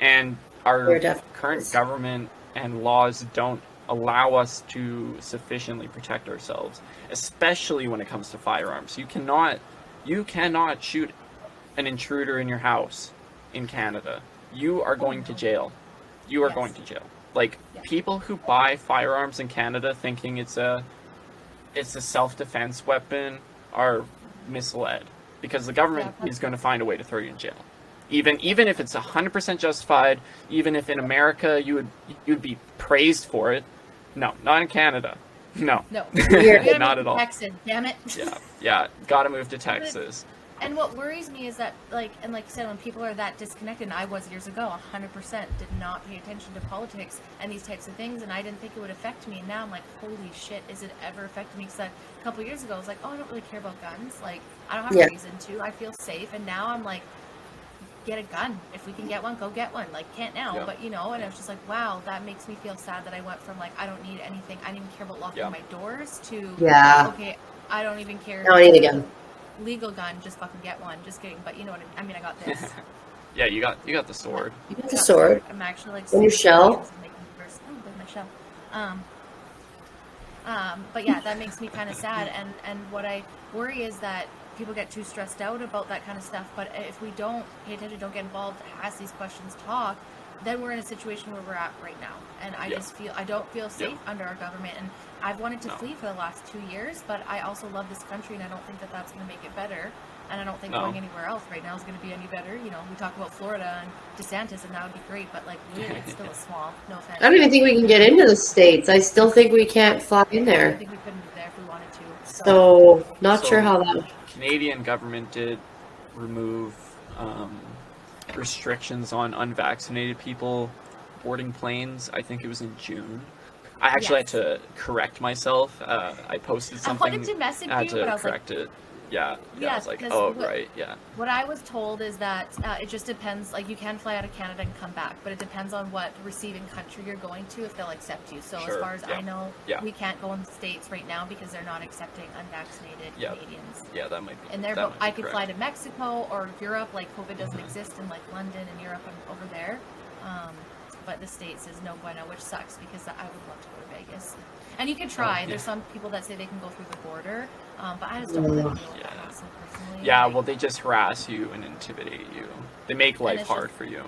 and our current government and laws don't allow us to sufficiently protect ourselves, especially when it comes to firearms. You cannot shoot an intruder in your house in Canada. You are going to jail. You are going to jail. Like, people who buy firearms in Canada thinking it's a self-defense weapon are misled, because the government is going to find a way to throw you in jail. Even if it's 100% justified, even if in America you'd be praised for it. No, not in Canada. No. Not at all. Texas, damn it. Gotta move to Texas. And what worries me is that, like you said, when people are that disconnected, and I was years ago, 100% did not pay attention to politics and these types of things, and I didn't think it would affect me. And now I'm like, holy shit, is it ever affected me? Because a couple of years ago, I was like, oh, I don't really care about guns. Like, I don't have a reason to. I feel safe. And now I'm like, get a gun. If we can get one, go get one. Like, can't now, but and I was just like, wow, that makes me feel sad that I went from like, I don't need anything, I didn't even care about locking my doors, to okay, I don't even care. I don't need a gun. Legal gun, just fucking get one. Just kidding, but you know what I mean. I got this. You got the sword. You got the sword. I'm actually like. And your shell. With my shell. But yeah, that makes me kind of sad. And what I worry is that people get too stressed out about that kind of stuff. But if we don't pay attention, don't get involved, ask these questions, talk, then we're in a situation where we're at right now. And I just I don't feel safe under our government. And I've wanted to flee for the last 2 years, but I also love this country, and I don't think that that's going to make it better. And I don't think going anywhere else right now is going to be any better. We talk about Florida and DeSantis, and that would be great, but like, really, it's still a swamp. No offense. I don't even think we can get into the States. I still think we can't fly in there. I think we couldn't be there if we wanted to. So not sure how that. Canadian government did remove restrictions on unvaccinated people boarding planes. I think it was in June. I actually had to correct myself. I posted something. I wanted to message I had you, but I to was correct it. Yeah, I was like, 'cause oh, right, yeah. What I was told is that it just depends. Like, you can fly out of Canada and come back, but it depends on what receiving country you're going to if they'll accept you. So as far as I know, we can't go in the States right now because they're not accepting unvaccinated Canadians. Yeah, that might be. And there, but I could fly to Mexico or Europe. Like, COVID doesn't exist in like London and Europe and over there. But the States is no bueno, which sucks because I would love to go to Vegas. And you can try. There's some people that say they can go through the border, but I just don't really deal with that personally. Yeah, well, they just harass you and intimidate you. They make life hard for you.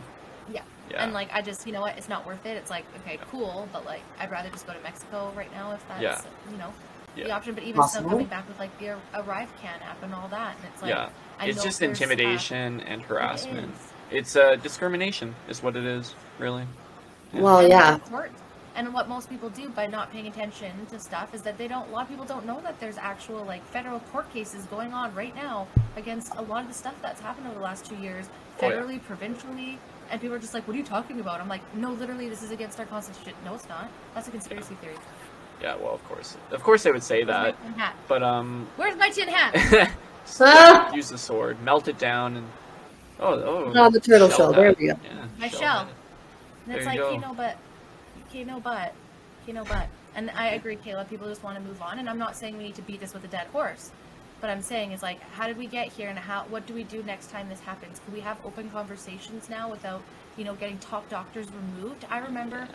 Yeah. And like, I just, you know what, it's not worth it. It's like, okay, cool, but like, I'd rather just go to Mexico right now if that's, you know, the option. But even still coming back with like the Arrive Can app and all that, and it's like, it's just intimidation and harassment. It's discrimination is what it is, really. Well, yeah. And what most people do by not paying attention to stuff is that a lot of people don't know that there's actual like federal court cases going on right now against a lot of the stuff that's happened over the last 2 years, federally, provincially, and people are just like, what are you talking about? I'm like, no, literally, this is against our constitution. No, it's not. That's a conspiracy theory. Yeah, well, of course they would say that, but where's my tin hat? Use the sword, melt it down, and oh, the turtle shell. There we go. Yeah, my shell. And it's like, but. And I agree, Kayla, people just want to move on. And I'm not saying we need to beat this with a dead horse. But I'm saying is like, how did we get here and what do we do next time this happens? Can we have open conversations now without, getting top doctors removed? I remember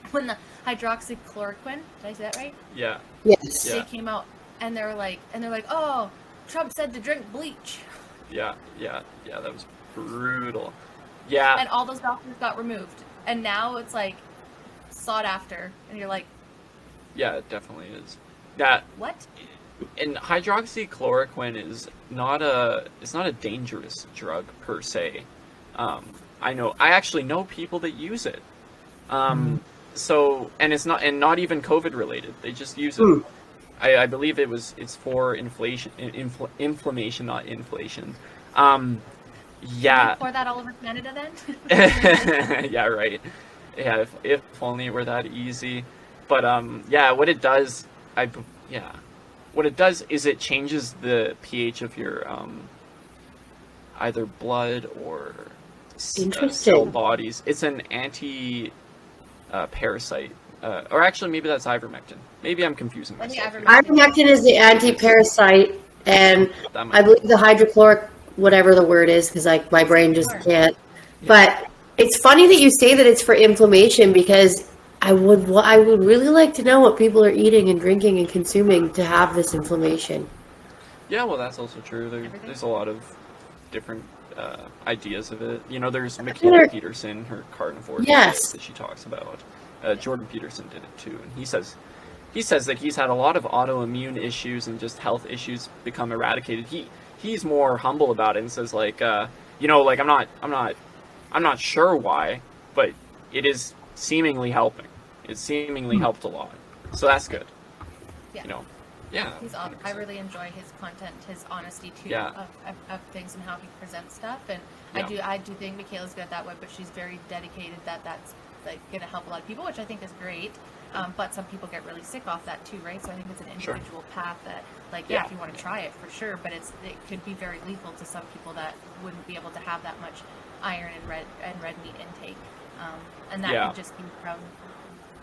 when the hydroxychloroquine, did I say that right? Yeah. Yes. They came out and they're like, oh, Trump said to drink bleach. Yeah, that was brutal. Yeah. And all those doctors got removed. And now it's like sought after, and you're like, yeah, it definitely is. That what? And hydroxychloroquine is not a dangerous drug per se. I actually know people that use it. So, and it's not even COVID related. They just use it. I believe it's for inflammation, not inflation. Yeah. Pour that all over Canada then? Yeah, right. Yeah, if only it were that easy. But what it does is it changes the pH of your either blood or cell bodies. It's an anti parasite. Or actually, maybe that's ivermectin. Maybe I'm confusing myself. Ivermectin is the anti-parasite, and I believe the hydrochloric, whatever the word is, because my brain just can't. Yeah. But it's funny that you say that it's for inflammation, because I would really like to know what people are eating and drinking and consuming to have this inflammation. Yeah, well, that's also true. There's a lot of different ideas of it. There's Michaela Peterson, her carnivore diet that she talks about. Jordan Peterson did it too, and he says that he's had a lot of autoimmune issues and just health issues become eradicated. He's more humble about it and says I'm not sure why, but it is seemingly helping. It's seemingly helped a lot, so that's good. Yeah. I really enjoy his content, his honesty too of things and how he presents stuff, and I do think Michaela's good that way, but she's very dedicated that's like going to help a lot of people, which I think is great. But some people get really sick off that too, right? So I think it's an individual path that, if you want to try it, for sure, but it could be very lethal to some people that wouldn't be able to have that much iron and red meat intake. And that could just be from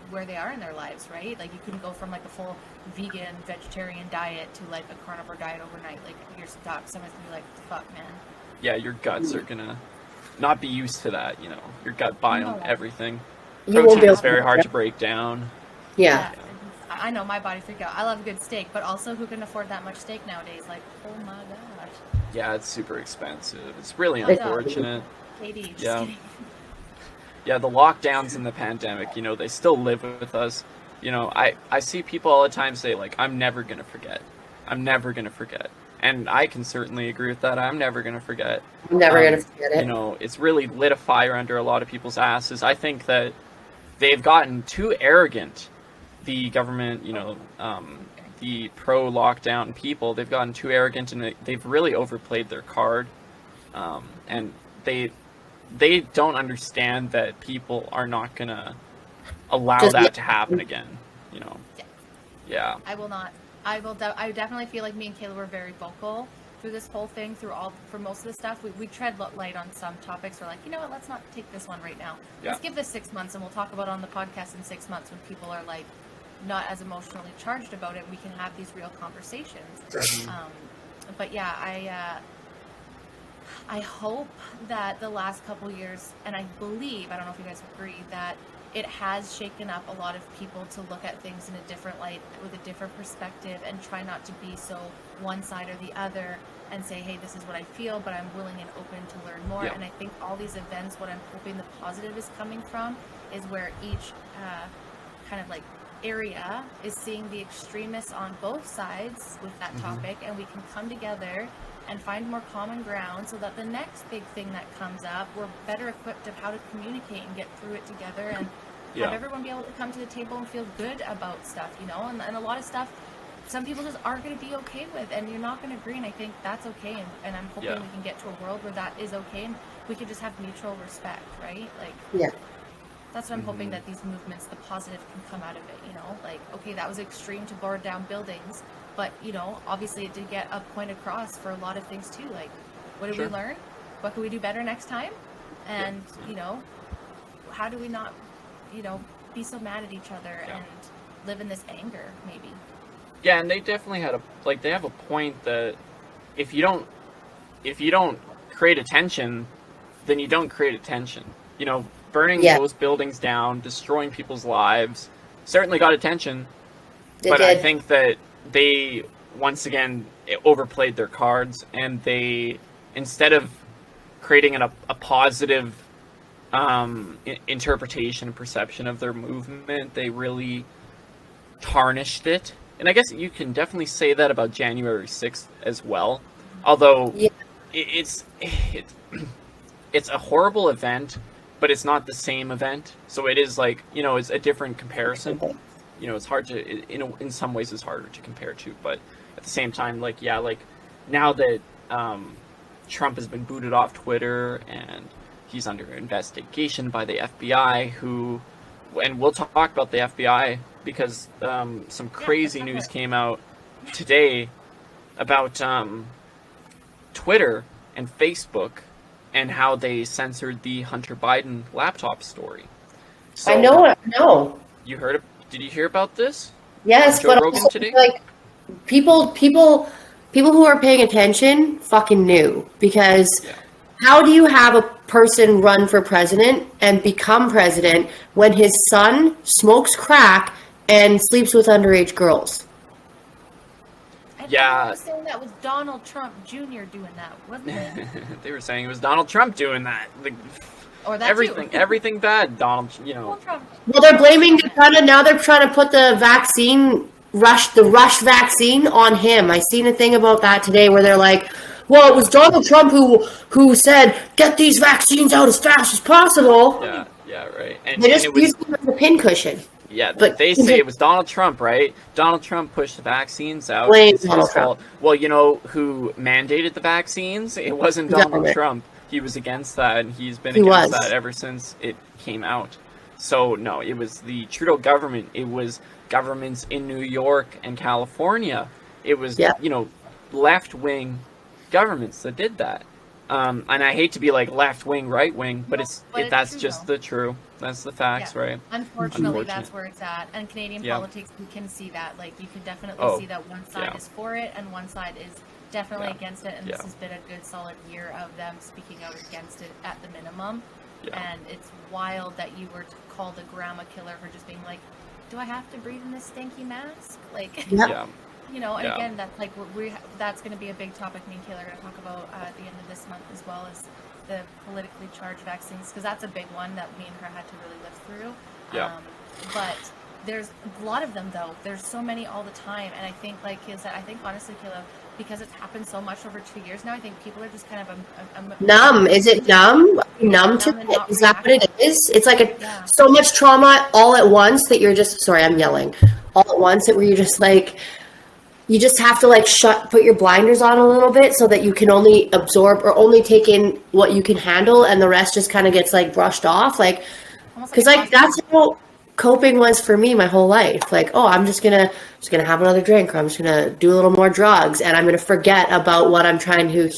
where they are in their lives, right? Like, you couldn't go from like a full vegan, vegetarian diet to like a carnivore diet overnight. Like, you're stuck. Someone's gonna be like, fuck, man. Yeah, your guts are gonna not be used to that, your gut biome, everything. You Protein is very hard to break down. Yeah. I know, my body freak out. I love a good steak, but also who can afford that much steak nowadays? Like, oh my gosh. Yeah, it's super expensive. It's really unfortunate. Katie, yeah, the lockdowns and the pandemic, they still live with us. I see people all the time say, like, I'm never going to forget. I'm never going to forget. And I can certainly agree with that. I'm never going to forget. I'm never going to forget it. It's really lit a fire under a lot of people's asses. I think that they've gotten too arrogant. The government, the pro-lockdown people, they've gotten too arrogant, and they've really overplayed their card. And they don't understand that people are not gonna allow Just- that to happen again. You know. Yeah. Yeah. I will not. I definitely feel like me and Kayla were very vocal through this whole thing, for most of the stuff. We tread light on some topics. We're like, you know what, let's not take this one right now. Yeah. Let's give this 6 months, and we'll talk about it on the podcast in 6 months when people are like not as emotionally charged about it. We can have these real conversations. But yeah, I hope that the last couple years, and I believe, I don't know if you guys agree, that it has shaken up a lot of people to look at things in a different light, with a different perspective, and try not to be so one side or the other, and say, hey, this is what I feel, but I'm willing and open to learn more. Yeah. And I think all these events, what I'm hoping the positive is coming from, is where each kind of like area is seeing the extremists on both sides with that topic, and we can come together and find more common ground, so that the next big thing that comes up, we're better equipped of how to communicate and get through it together, and have everyone be able to come to the table and feel good about stuff, you know. And a lot of stuff some people just aren't going to be okay with, and you're not going to agree, and I think that's okay, and I'm hoping we can get to a world where that is okay, and we can just have mutual respect, right? Like, Yeah. that's what I'm hoping, that these movements, the positive can come out of it, you know? Like, okay, that was extreme to burn down buildings, but, you know, obviously it did get a point across for a lot of things too. Like, what did we learn? What can we do better next time? And, you know, how do we not, you know, be so mad at each other and live in this anger, maybe? Yeah, and they definitely had they have a point that if you don't create attention, then you don't create attention. You know, burning those buildings down, destroying people's lives, certainly got attention. But I think that they, once again, overplayed their cards, and they, instead of creating a positive interpretation and perception of their movement, they really tarnished it. And I guess you can definitely say that about January 6th as well. Although it's a horrible event, but it's not the same event. So it is like, you know, it's a different comparison. You know, it's hard to, in some ways it's harder to compare to, but at the same time, like, now that Trump has been booted off Twitter and he's under investigation by the FBI, and we'll talk about the FBI because some crazy news came out today about Twitter and Facebook and how they censored the Hunter Biden laptop story. So, I know. You heard of? Did you hear about this? Yes, Joe but Rogan also, today? like, people who are paying attention fucking knew, because how do you have a person run for president and become president when his son smokes crack and sleeps with underage girls? I was saying that was Donald Trump Jr. doing that, wasn't it? They were saying it was Donald Trump doing that. Or that everything bad, Donald. You know. Trump. Well, they're blaming now they're trying to put the rush vaccine on him. I seen a thing about that today where they're like, well, it was Donald Trump who said, get these vaccines out as fast as possible. Yeah, right. And they just used him as a pincushion. Yeah, but they say it was Donald Trump, right? Donald Trump pushed the vaccines out. It's his fault. Well, you know who mandated the vaccines? It wasn't Donald Trump. He was against that, and he's been against that ever since it came out. So, no, it was the Trudeau government. It was governments in New York and California. It was, you know, left-wing governments that did that. And I hate to be like left-wing, right-wing, but that's just the true. That's the facts, right? Unfortunately, that's where it's at. And Canadian politics, we can see that. Like, you can definitely see that one side is for it and one side is definitely against it. And this has been a good, solid year of them speaking out against it at the minimum. And it's wild that you were called a grandma killer for just being like, do I have to breathe in this stinky mask? Like, you know, and again, that's like that's going to be a big topic me and Kayla are going to talk about at the end of this month, as well as the politically charged vaccines, because that's a big one that me and her had to really live through. But there's a lot of them, though. There's so many all the time, and I think, like Kayla said, honestly, Kayla, because it's happened so much over 2 years now, I think people are just kind of numb. Is it numb? Numb to it? Is that what it is? It's like so much trauma all at once that you're just, sorry, I'm yelling, all at once that where you're just like, you just have to like put your blinders on a little bit so that you can only absorb or only take in what you can handle, and the rest just kind of gets like brushed off. Like, because like that's how coping was for me my whole life. Like, oh, I'm just gonna have another drink, or I'm just gonna do a little more drugs, and I'm gonna forget about what I'm trying to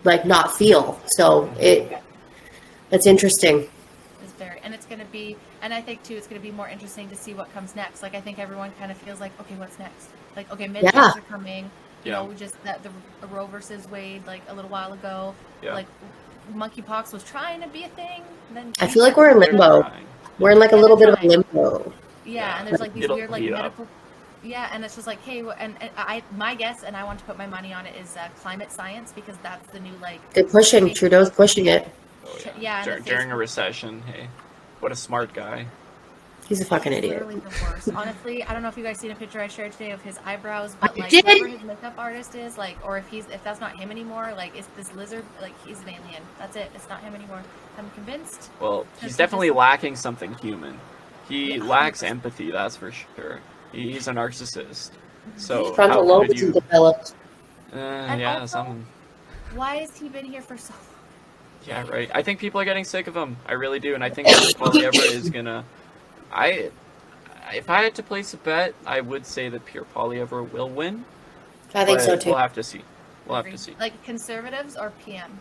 like not feel. So it's interesting. It's very, and it's gonna be, and I think too, it's gonna be more interesting to see what comes next. Like, I think everyone kind of feels like, okay, what's next? Like, okay, midterms are coming. You know, we just that the Roe versus Wade like a little while ago. Like, monkeypox was trying to be a thing. Then I feel like we're in limbo. We're in like a little bit of a limbo. Yeah, and there's like these weird like medical. Yeah, and it's just like, hey, and my guess, and I want to put my money on it, is climate science, because that's the new like. They're pushing. Trudeau's pushing it. Oh, yeah. During a recession, hey, what a smart guy. He's a fucking idiot. Literally the worst. Honestly, I don't know if you guys seen a picture I shared today of his eyebrows, but like whoever his makeup artist is, like, or if that's not him anymore, like, it's this lizard, like, he's an alien. That's it. It's not him anymore. I'm convinced. Well, he's definitely lacking something human. He lacks empathy, that's for sure. He's a narcissist. So frontal lobe isn't developed. Yeah, something. Why has he been here for so long? Yeah, right. I think people are getting sick of him. I really do, and I think Poilievre is gonna. If I had to place a bet, I would say that Pierre Poilievre will win. I think so too. We'll have to see. We'll have to see. Like conservatives or PM?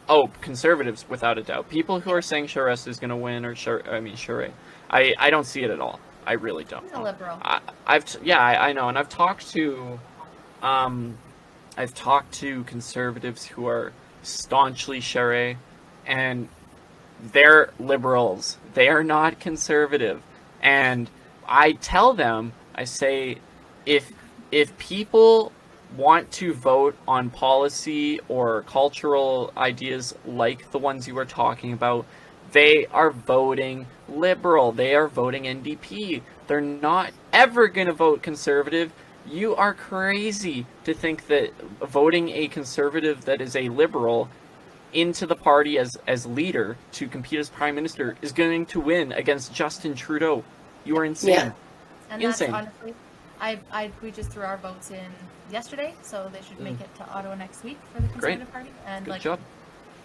Oh, conservatives, without a doubt. People who are saying Charest is going to win, or Charest. I don't see it at all. I really don't. He's a liberal. I know, and I've talked to conservatives who are staunchly Charest, and they're liberals. They are not conservative. And I tell them, I say, if people want to vote on policy or cultural ideas like the ones you were talking about, they are voting liberal. They are voting NDP. They're not ever going to vote conservative. You are crazy to think that voting a conservative that is a liberal into the party as leader to compete as prime minister is going to win against Justin Trudeau. You are insane. Yeah. And insane. That's honestly, we just threw our votes in yesterday, so they should make it to Ottawa next week for the Conservative Party. And good job.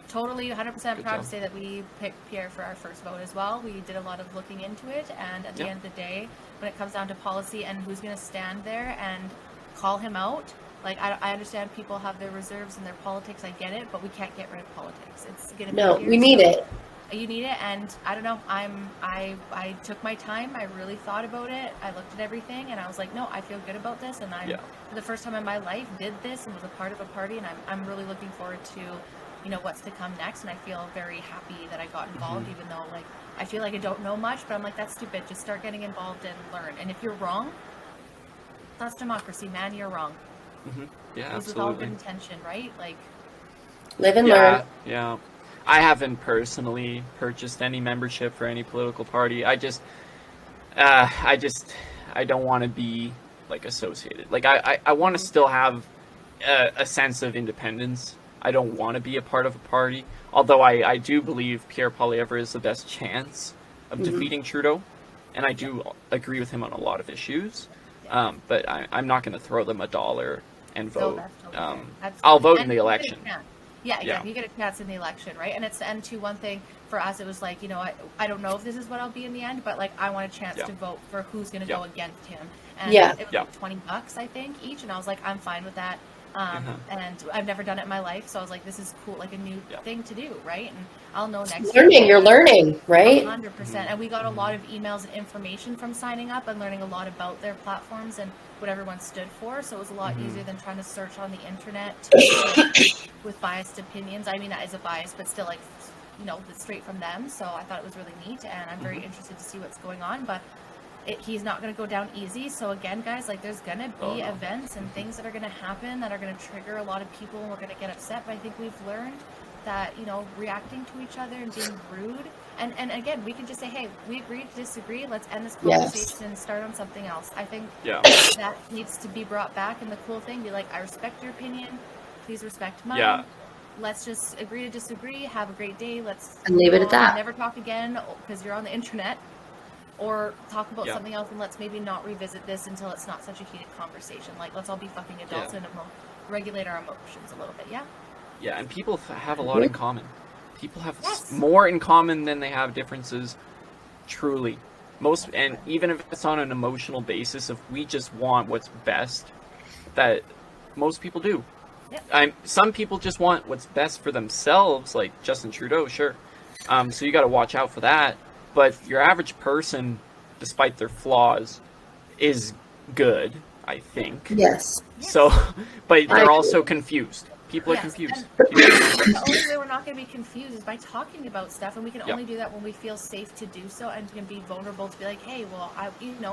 Totally 100% proud to say that we picked Pierre for our first vote as well. We did a lot of looking into it, and at the end of the day, when it comes down to policy and who's going to stand there and call him out, like, I understand people have their reserves and their politics, I get it, but we can't get rid of politics. It's going to be No, we need it. You need it, and I don't know, I took my time, I really thought about it, I looked at everything, and I was like, no, I feel good about this, and for the first time in my life, did this and was a part of a party, and I'm really looking forward to, you know, what's to come next, and I feel very happy that I got involved, even though, like, I feel like I don't know much, but I'm like, that's stupid, just start getting involved and learn, and if you're wrong, that's democracy, man, you're wrong. Yeah, absolutely. With all good intention, right? Like, live and learn. Yeah. I haven't personally purchased any membership for any political party. I don't want to be like associated. Like I want to still have a sense of independence. I don't want to be a part of a party. Although I do believe Pierre Poilievre is the best chance of defeating Trudeau, and I do agree with him on a lot of issues. But I'm not going to throw them $1 and vote. I'll vote in the election. Yeah, you get a chance in the election, right? And to one thing for us, it was like, you know, I don't know if this is what I'll be in the end, but like I want a chance to vote for who's going to go against him. And it was like $20, I think, each, and I was like, I'm fine with that. And I've never done it in my life, so I was like, this is cool, like a new thing to do, right? And I'll know next year. You're learning, right? 100%. And we got a lot of emails and information from signing up and learning a lot about their platforms and what everyone stood for, so it was a lot easier than trying to search on the internet with biased opinions. I mean, that is a bias, but still, like, you know, it's straight from them, so I thought it was really neat, and I'm very interested to see what's going on, but he's not going to go down easy. So again, guys, like, there's going to be events and things that are going to happen that are going to trigger a lot of people, and we're going to get upset, but I think we've learned that, you know, reacting to each other and being rude, and again, we can just say, hey, we agree to disagree, let's end this conversation and start on something else. I think that needs to be brought back, and the cool thing, be like, I respect your opinion, please respect mine. Let's just agree to disagree, have a great day, let's and leave it at that. Never talk again because you're on the internet. or talk about Yeah. something else, and let's maybe not revisit this until it's not such a heated conversation. Like, let's all be fucking adults and regulate our emotions a little bit. Yeah. Yeah, and people have a lot in common. People have Yes. more in common than they have differences. Truly, and even if it's on an emotional basis, if we just want what's best, that most people do. Yep. Some people just want what's best for themselves, like Justin Trudeau, sure. So you got to watch out for that. But your average person, despite their flaws, is good, I think. Yes. So, but they're also confused. People are confused. The only way we're not going to be confused is by talking about stuff, and we can only do that when we feel safe to do so and can be vulnerable to be like, hey, well,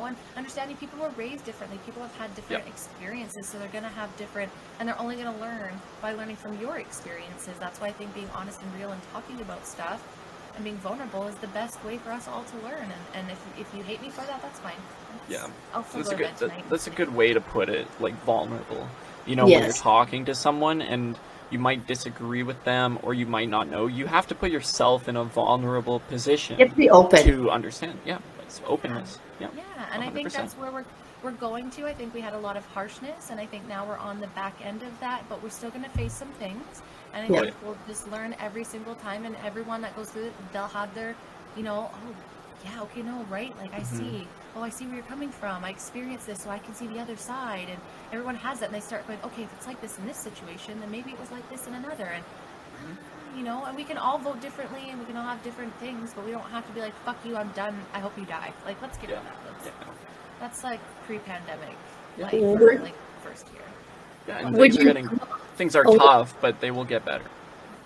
and understanding people were raised differently. People have had different experiences, so they're going to have different, and they're only going to learn by learning from your experiences. That's why I think being honest and real and talking about stuff and being vulnerable is the best way for us all to learn. And if you hate me for that, that's fine. That's a good way to put it, like vulnerable. When you're talking to someone and you might disagree with them or you might not know, you have to put yourself in a vulnerable position. You have to be open to understand. Yeah, it's openness. Yeah. Yeah, and 100%. I think that's where we're going to. I think we had a lot of harshness, and I think now we're on the back end of that, but we're still going to face some things. And I think we'll just learn every single time, and everyone that goes through it, they'll have their, right? Like, I see. Oh, I see where you're coming from. I experienced this, so I can see the other side. And everyone has that, and they start going, okay, if it's like this in this situation, then maybe it was like this in another. And, and we can all vote differently, and we can all have different things, but we don't have to be like, fuck you, I'm done, I hope you die. Like, let's get rid of that. That's like pre-pandemic life, for, like, first year. Yeah, and things are tough, but they will get better.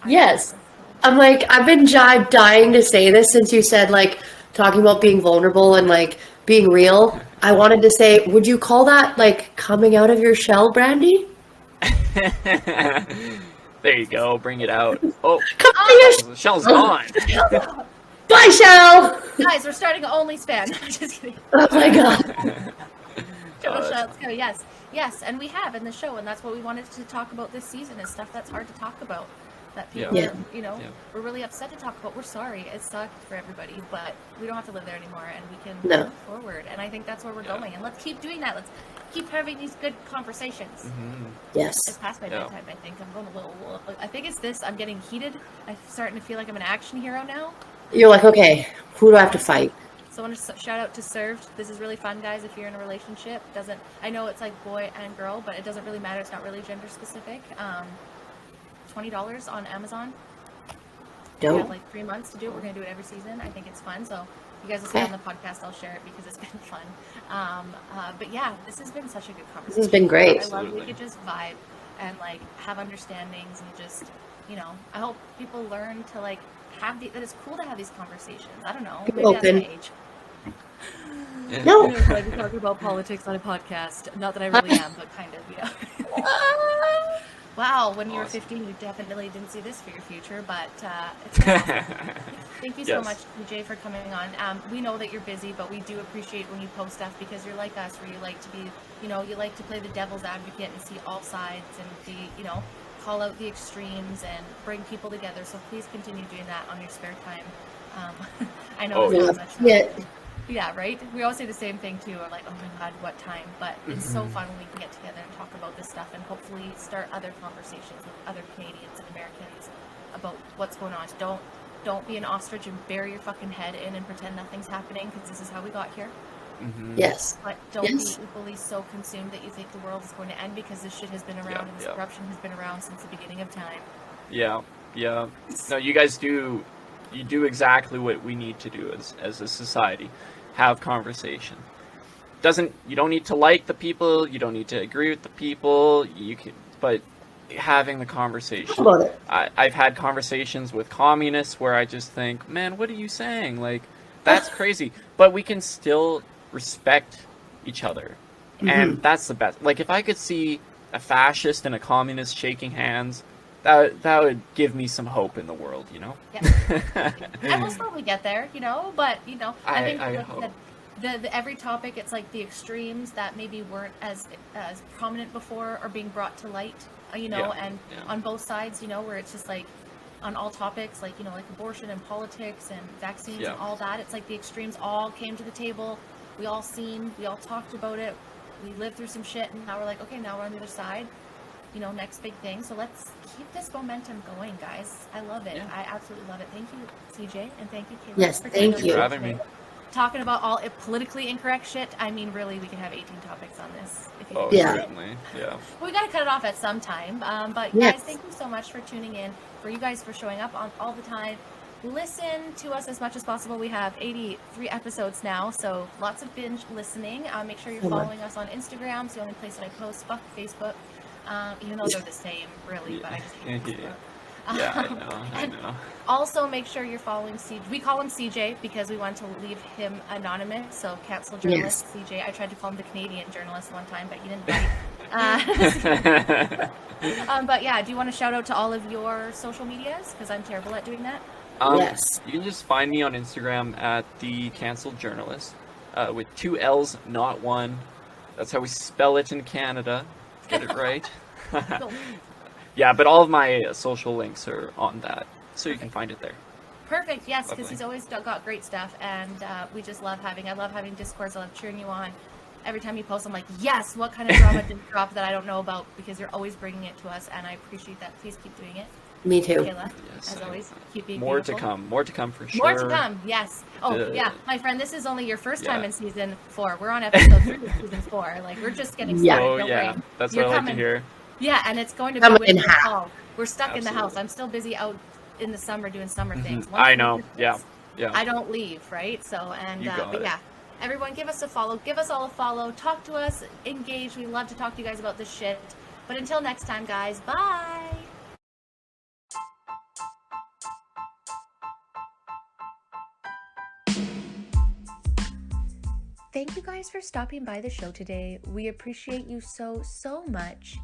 Yes. I'm like, I've been dying to say this since you said, like, talking about being vulnerable and, like, being real. I wanted to say, would you call that, like, coming out of your shell, Brandy? There you go. Bring it out. Oh, the shell's gone. Bye, Shell! Guys, we're starting an OnlyFans. Just kidding. Oh, my God. Let's go. Yes, and we have in the show, and that's what we wanted to talk about this season, is stuff that's hard to talk about. That people we're really upset to talk about. We're sorry. It sucked for everybody, but we don't have to live there anymore, and we can move forward. And I think that's where we're going. And let's keep doing that. Let's keep having these good conversations. Yes. It's past my bedtime, I think. I'm going a little... I think it's this. I'm getting heated. I'm starting to feel like I'm an action hero now. You're like, okay, who do I have to fight? So I want to shout out to Served. This is really fun, guys. If you're in a relationship, I know it's like boy and girl, but it doesn't really matter. It's not really gender specific. $20 on Amazon. Dope. We have like 3 months to do it. We're going to do it every season. I think it's fun. So you guys will see on the podcast. I'll share it because it's been fun. But yeah, this has been such a good conversation. This has been great. I love we could just vibe and like have understandings and just, I hope people learn to like that it's cool to have these conversations. I don't know. Maybe open. At my age. No. Like we're talking about politics on a podcast. Not that I really am, but kind of, Wow, when you were 15, you definitely didn't see this for your future, but it's awesome. Thank you so much, DJ, for coming on. We know that you're busy, but we do appreciate when you post stuff because you're like us, where you like to be, you like to play the devil's advocate and see all sides and be, call out the extremes and bring people together. So please continue doing that on your spare time. I know there's not much time. Yeah, right? We always say the same thing, too. We're like, oh, my God, what time? But it's so fun when we can get together and talk about this stuff and hopefully start other conversations with other Canadians and Americans about what's going on. Don't be an ostrich and bury your fucking head in and pretend nothing's happening because this is how we got here. Yes. But don't be equally so consumed that you think the world is going to end because this shit has been around and this corruption has been around since the beginning of time. Yeah. No, you guys do exactly what we need to do as a society. Have conversation. You don't need to like the people, you don't need to agree with the people, but having the conversation. I've had conversations with communists where I just think, man, what are you saying? Like, that's crazy. But we can still respect each other. And that's the best. Like, if I could see a fascist and a communist shaking hands, that would give me some hope in the world, Yeah. And we'll slowly get there, but, I think I hope. The every topic, it's like the extremes that maybe weren't as prominent before are being brought to light, and on both sides, where it's just like, on all topics, like, you know, like abortion and politics and vaccines and all that. It's like the extremes all came to the table. We all talked about it. We lived through some shit, and now we're like, okay, now we're on the other side. You know, next big thing. So let's keep this momentum going, guys. I love it. I absolutely love it. Thank you, CJ, and thank you, Kayla. Yes, thank you for having me. Talking about all politically incorrect shit. I mean, really, we could have 18 topics on this. If you Certainly. Yeah. We got to cut it off at some time. But guys, thank you so much for tuning in. For you guys for showing up on all the time. Listen to us as much as possible. We have 83 episodes now, so lots of binge listening. Make sure you're following us on Instagram. It's the only place that I post. Fuck Facebook. Even though they're the same, really, but I just hate Facebook. I know. Also, make sure you're following CJ. We call him CJ because we want to leave him anonymous. So, cancel journalist CJ. I tried to call him the Canadian journalist one time, but he didn't bite. But yeah, do you want to shout out to all of your social medias? Because I'm terrible at doing that. You can just find me on Instagram at the Cancelled Journalist, with 2 L's, not 1. That's how we spell it in Canada. Get it right. Yeah, but all of my social links are on that, so you can find it there. Perfect. Yes, because he's always got great stuff, and we just love having. I love having discourse. I love cheering you on. Every time you post, I'm like, yes. What kind of drama did drop that I don't know about? Because you're always bringing it to us, and I appreciate that. Please keep doing it. Me too. Kayla, as always, keep being more beautiful. to come. More to come for sure. More to come. Yes. Oh yeah, my friend. This is only your first time in season 4. We're on episode 3 of season 4. Like we're just getting started. Oh Don't yeah, worry. that's what I like to hear. Yeah, and it's going to be winter fall. We're stuck in the house. I'm still busy out in the summer doing summer things. I know. Yeah. I don't leave, right? So, and but yeah, everyone, give us a follow. Give us all a follow. Talk to us. Engage. We love to talk to you guys about this shit. But until next time, guys. Bye. Thank you guys for stopping by the show today. We appreciate you so much.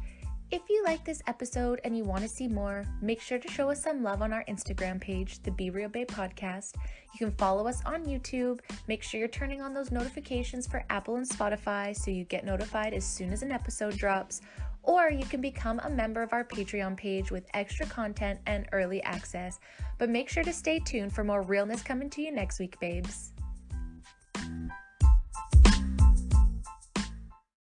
If you like this episode and you want to see more, make sure to show us some love on our Instagram page, the Be Real Babe Podcast. You can follow us on YouTube. Make sure you're turning on those notifications for Apple and Spotify so you get notified as soon as an episode drops. Or you can become a member of our Patreon page with extra content and early access. But make sure to stay tuned for more realness coming to you next week, babes.